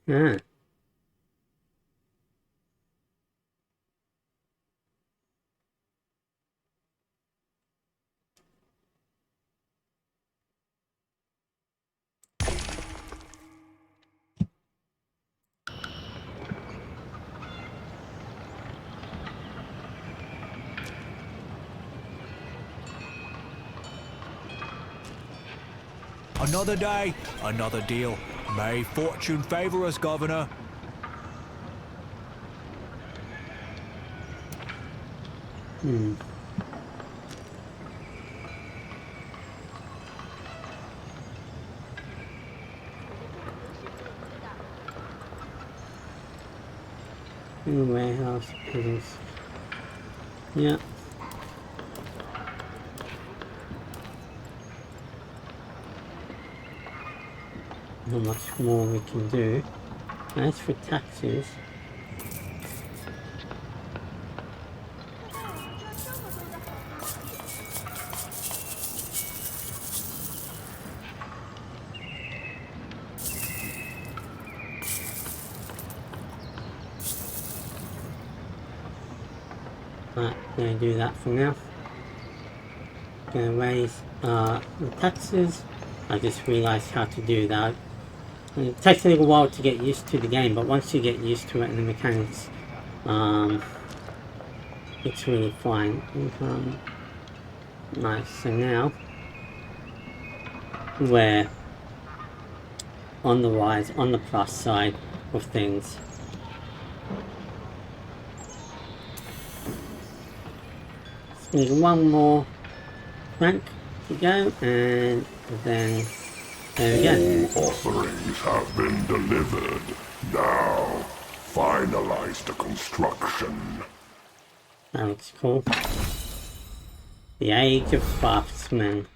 Ah. Another day, another deal. May fortune favor us, Governor. New warehouse is. Yeah. how much more we can do. As for taxes, I'm going to do that for now. Going to raise the taxes. I just realized how to do that. It takes a little while to get used to the game, but once you get used to it and the mechanics, it's really fine. Nice. So now we're on the rise, on the plus side of things. Need one more rank to go, and then there we go. All offerings have been delivered. Now, finalize the construction. That looks cool. The Age of Craftsmen.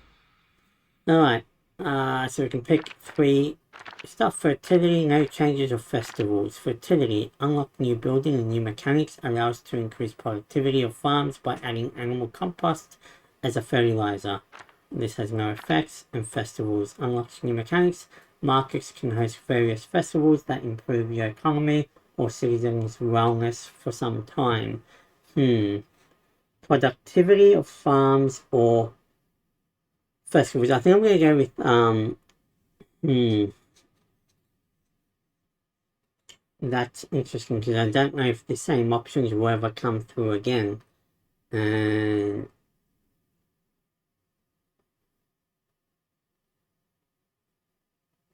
Alright, so we can pick 3 stuff. Fertility, no changes or festivals. Fertility, unlock new building and new mechanics, allows to increase productivity of farms by adding animal compost as a fertilizer. This has no effects. And festivals, unlocks new mechanics. Markets can host various festivals that improve your economy or citizens' wellness for some time. Productivity of farms or festivals. I think I'm going to go with that's interesting because I don't know if the same options will ever come through again. And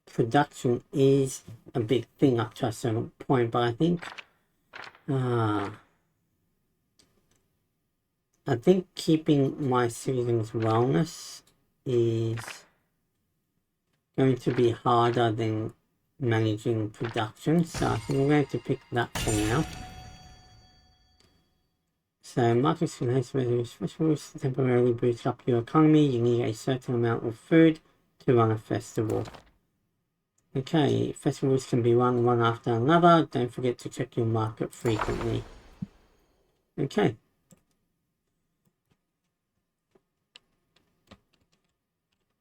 production is a big thing up to a certain point, but I think keeping my citizens' wellness is going to be harder than managing production, so I think we're going to pick that for now. So markets can host various festivals to temporarily boost up your economy. You need a certain amount of food to run a festival. Okay, festivals can be run one after another. Don't forget to check your market frequently. Okay.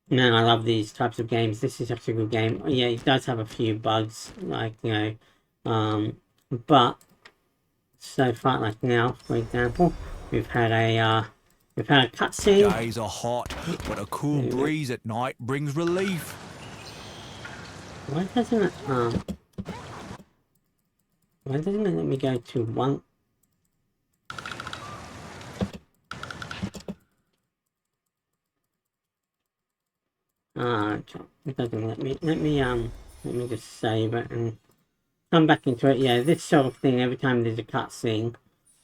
Man, I love these types of games. This is such a good game. Yeah, it does have a few bugs, like, you know, but so far, like now, for example, we've had a cutscene. Days are hot, but a cool breeze at night brings relief. Why doesn't it let me go to one? Okay. It doesn't let me. Let me just save it and come back into it. Yeah, this sort of thing. Every time there's a cutscene,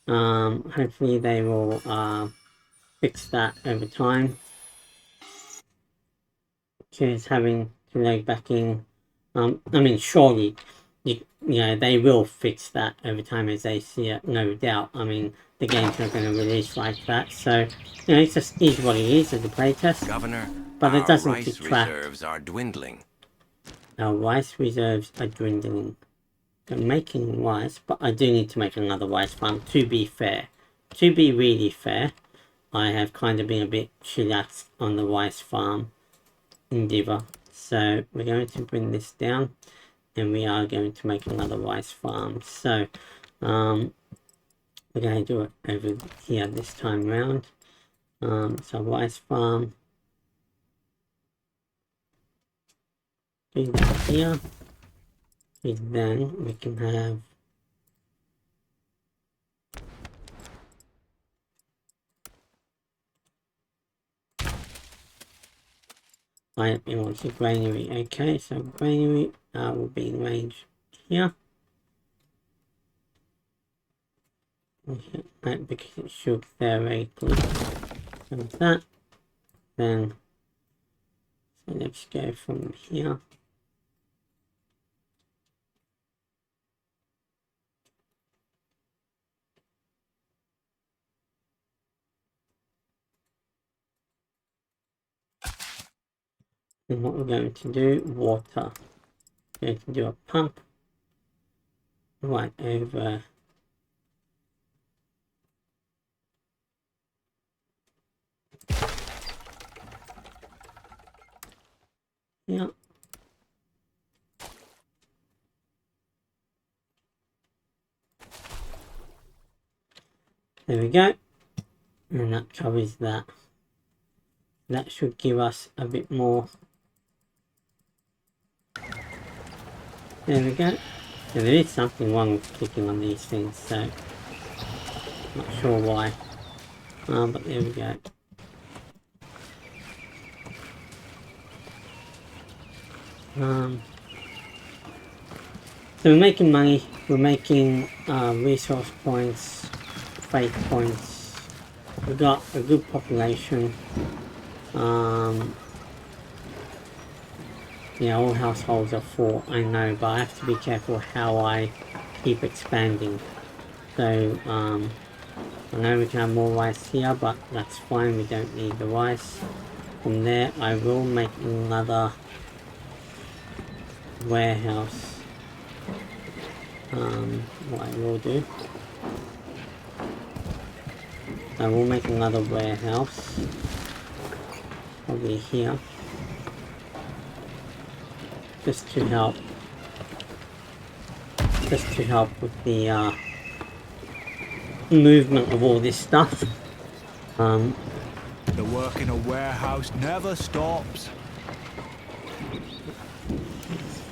hopefully they will fix that over time. Just having to load back in. I mean, surely, you know, they will fix that over time as they see it, no doubt. I mean, the game's not going to release like that, so, you know, it just is what it is as a playtest. Governor, but it doesn't our rice detract. reserves are dwindling. Our rice reserves are dwindling. I'm making rice, but I do need to make another rice farm, to be fair. To be really fair, I have kind of been a bit chillaxed on the rice farm endeavor. So we're going to bring this down and we are going to make another rice farm. So we're going to do it over here this time round. So rice farm. Do that here. And then we can have I want to granary. Okay, so granary will be in range here. That because it should theoretically have that. Then so let's go from here. And what we're going to do, water. going to do a pump right over here. There we go, and that covers that. That should give us a bit more. There we go. And there is something wrong with clicking on these things, so not sure why. But there we go. So we're making money, we're making resource points, faith points, we've got a good population, yeah, all households are full, I know, but I have to be careful how I keep expanding. So, I know we can have more rice here, but that's fine, we don't need the rice. From there, I will make another warehouse. What I will do, I will make another warehouse, probably here, just to help with the movement of all this stuff. The work in a warehouse never stops.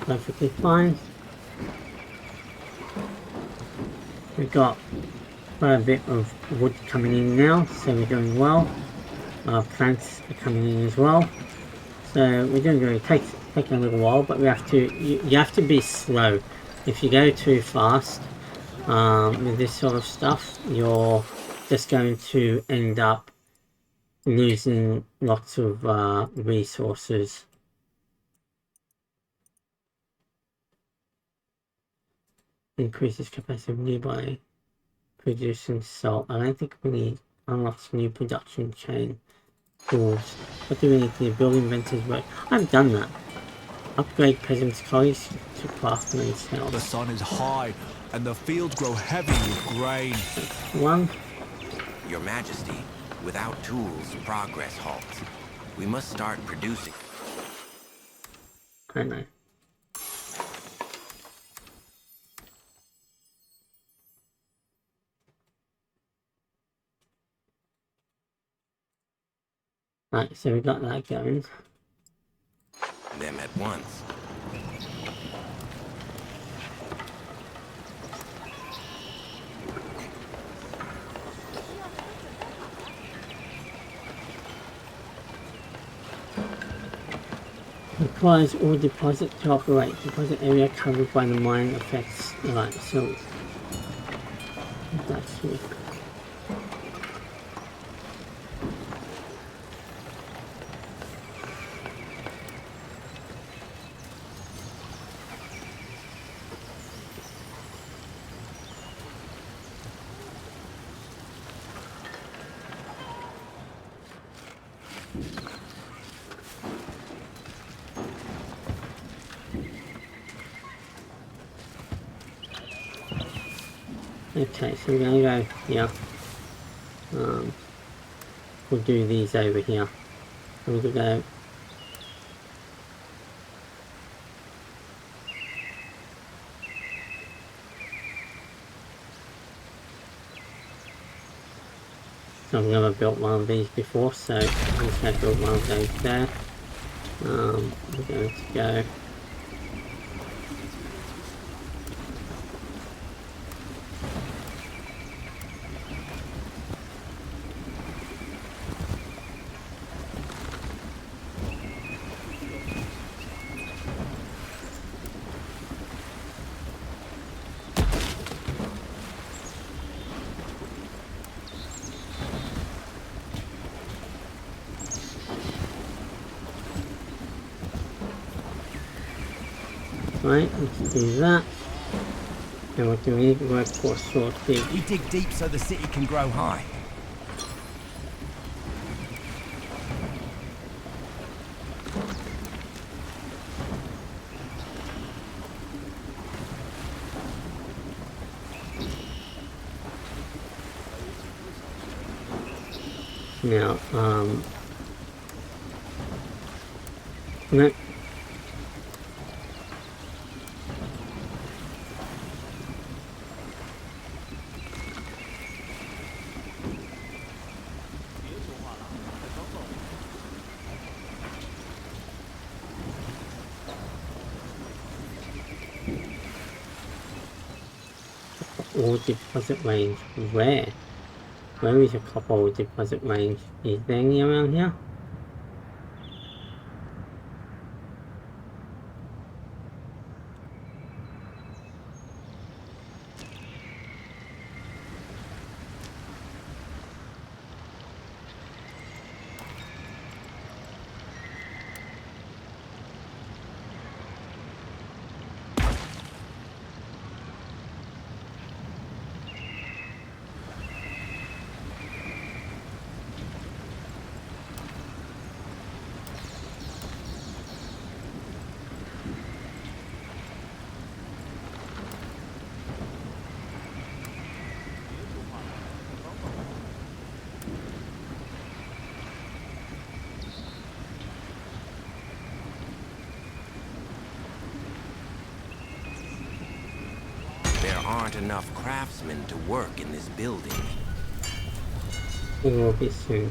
Perfectly fine. We've got quite a bit of wood coming in now, so we're doing well. Plants are coming in as well, so we're doing good. It takes a little while, but we have to. You have to be slow. If you go too fast with this sort of stuff, you're just going to end up losing lots of resources. Increases capacity of nearby producing salt. I don't think we need unlocks new production chain tools. What do we need to do? Build inventors work. I've done that. Upgrade peasants' college to craftsman's help. The sun is high, and the fields grow heavy with grain. One. Your Majesty, without tools, progress halts. We must start producing. I know. Right, so we got that going. Them at once. Requires all deposit to operate. Deposit area covered by the mine affects. Right, so that's it. Okay, so we're gonna go here. We'll do these over here. And we'll go. So I've never built one of these before, so I'm just going to build one of those there. We're going to go. Right, let's do that. And what do we need? Workforce sorted. We dig deep so the city can grow high. Now, let, ore deposit range. Where? Where is a copper ore deposit range? Is there any around here? There aren't enough craftsmen to work in this building. It will be soon.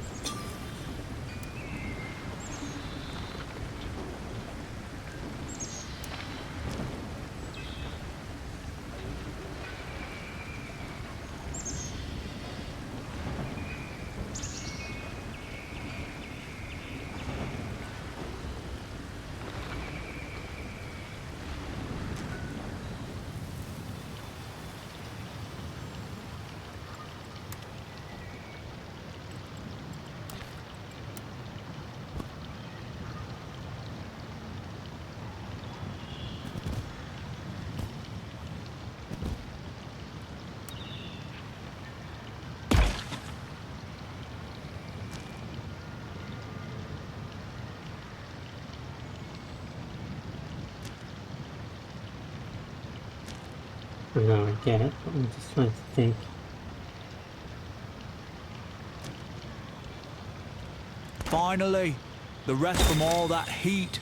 I know I get it, but I'm just trying to think. Finally, the rest from all that heat.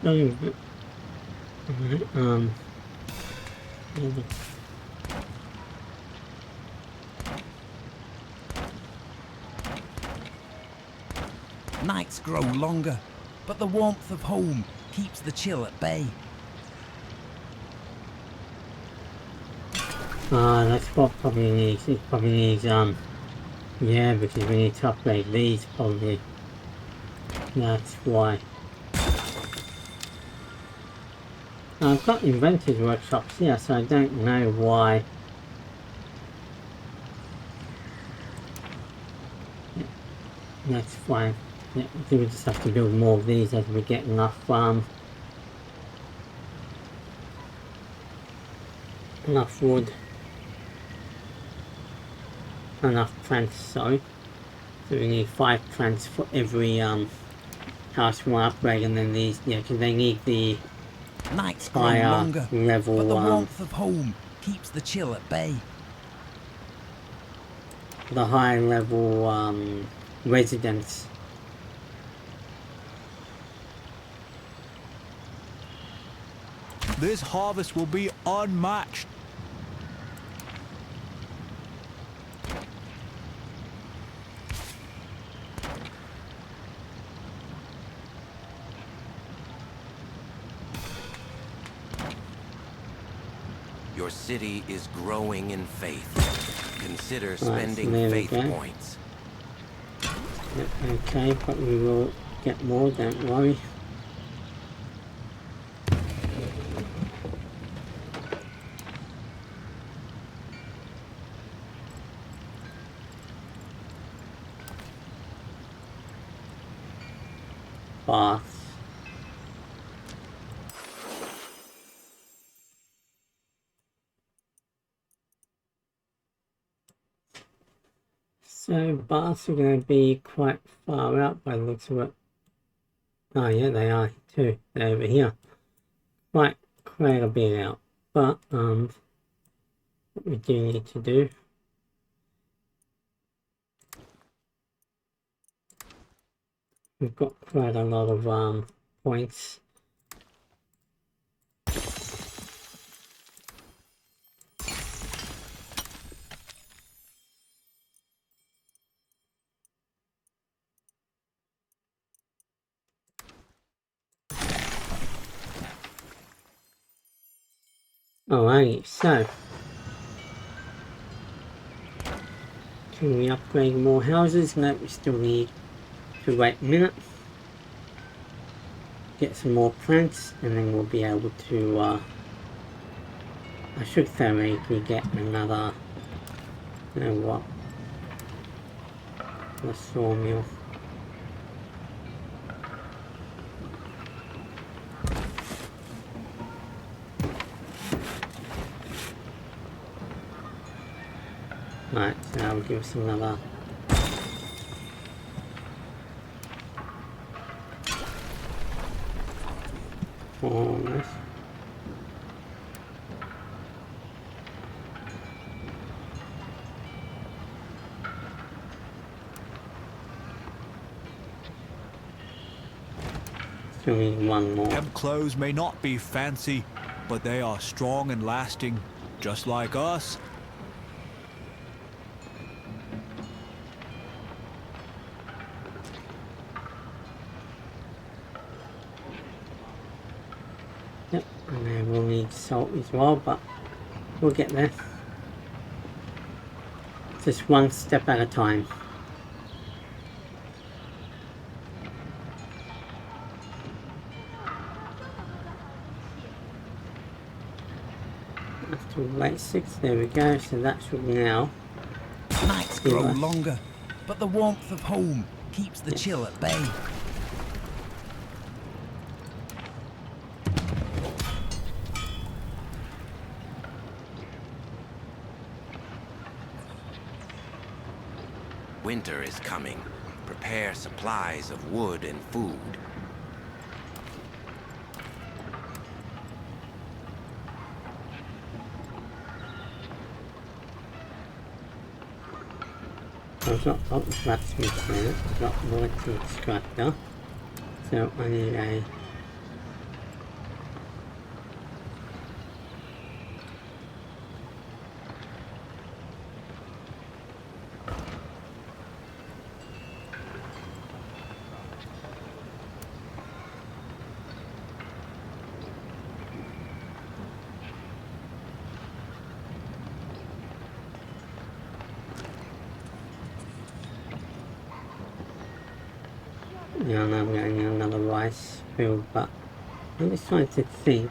Oh, alright, yeah, Nights grow longer, but the warmth of home keeps the chill at bay. that's what probably needs, it probably needs, yeah, because we need to upgrade these, probably. That's why. I've got inventors workshops here, so I don't know why. Yeah, that's fine. Yeah, I think we just have to build more of these as we get enough, enough wood. Enough plants, sorry. So we need 5 plants for every, house we want to upgrade, and then these, yeah, because they need the Nights grow higher longer, level, but the warmth of home keeps the chill at bay. the high level, residents. This harvest will be unmatched. Your city is growing in faith. Consider spending there we faith go. points. Yep, okay, but we will get more, don't worry. Baths. So baths are going to be quite far out by the looks of it. Oh yeah, they are too. They're over here. quite a bit out. But what we do need to do, we've got quite a lot of points. Alrighty, so can we upgrade more houses? No, we still need to wait a minute. Get some more plants, and then we'll be able to, I should theoretically get another, you know what, a sawmill. Right, so that'll give us another almost. Still need one more. Them clothes may not be fancy, but they are strong and lasting, just like us. Yep, and then we'll need salt as well, but we'll get there. Just one step at a time. After late 6, there we go, so that should now Nights grow longer, but the warmth of home keeps the chill at bay. Winter is coming. Prepare supplies of wood and food. I've got the blacksmith there, I've got the electric extractor, so I need a now I'm getting another rice field, but I'm just trying to think.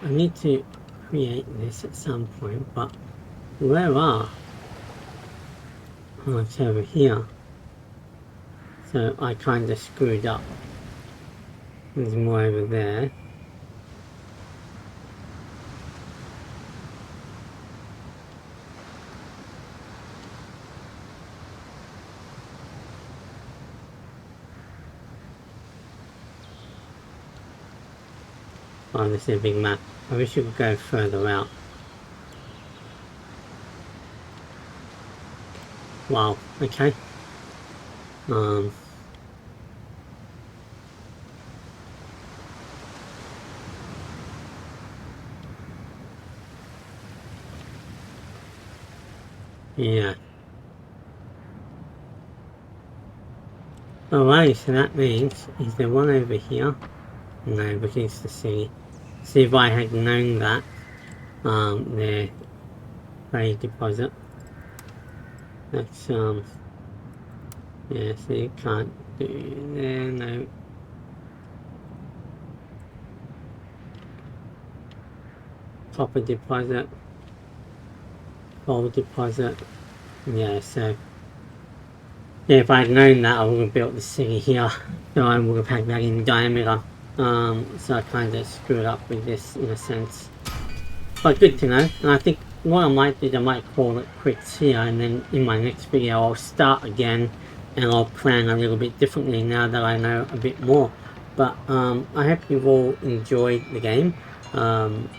I need to create this at some point, but where are? Oh, it's over here. So I kind of screwed up. There's more over there. Oh, this is a big map. I wish you could go further out. Wow, okay. Yeah. Alright, so that means, is there one over here? No, because the city. See, if I had known that, the trade deposit. That's, yeah, so you can't do there, no. Copper deposit. Gold deposit. Yeah, so. Yeah, if I had known that, I would have built the city here. So I would have had that in diameter. So I kind of screwed up with this in a sense. But good to know. And I think what I might do is I might call it quits here, and then in my next video I'll start again and I'll plan a little bit differently now that I know a bit more. But I hope you've all enjoyed the game. I'm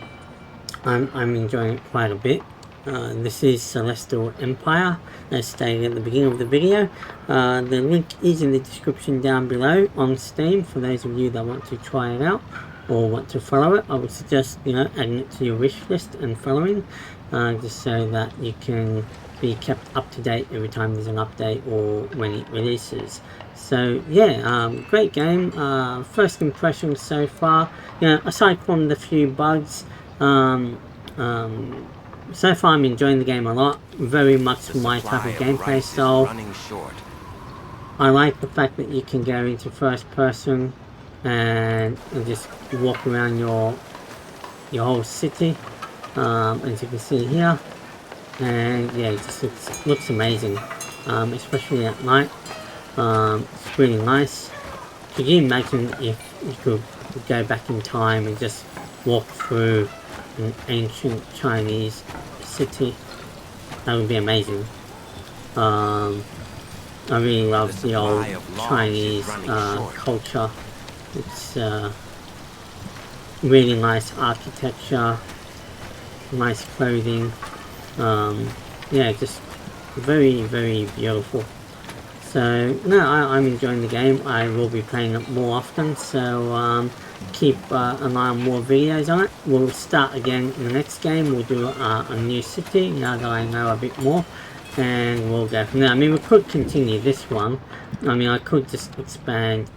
enjoying it quite a bit. This is Celestial Empire, as stated at the beginning of the video. The link is in the description down below on Steam for those of you that want to try it out or want to follow it. I would suggest, adding it to your wish list and following, just so that you can be kept up to date every time there's an update or when it releases. So yeah, great game. First impressions so far, aside from the few bugs, so far I'm enjoying the game a lot. Very much my type of gameplay style. I like the fact that you can go into first person and just walk around your whole city, as you can see here. And yeah, it just looks amazing, especially at night. It's really nice. Could you imagine if you could go back in time and just walk through an ancient Chinese city? That would be amazing. I really love the old Chinese culture. It's really nice architecture, nice clothing. Yeah, just very, very beautiful. So no, I'm enjoying the game. I will be playing it more often, so keep an eye on more videos on it. We'll start again in the next game. We'll do a new city now that I know a bit more, and we'll go from there. I mean, we could continue this one. I mean, I could just expand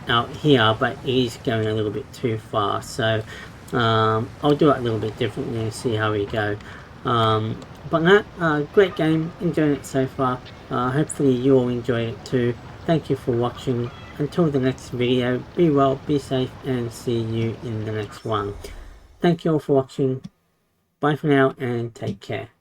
out here, but it is going a little bit too far, so I'll do it a little bit differently and see how we go. But no, great game, enjoying it so far. Hopefully you all enjoy it too. Thank you for watching. Until the next video, be well, be safe, and see you in the next one. Thank you all for watching. Bye for now, and take care.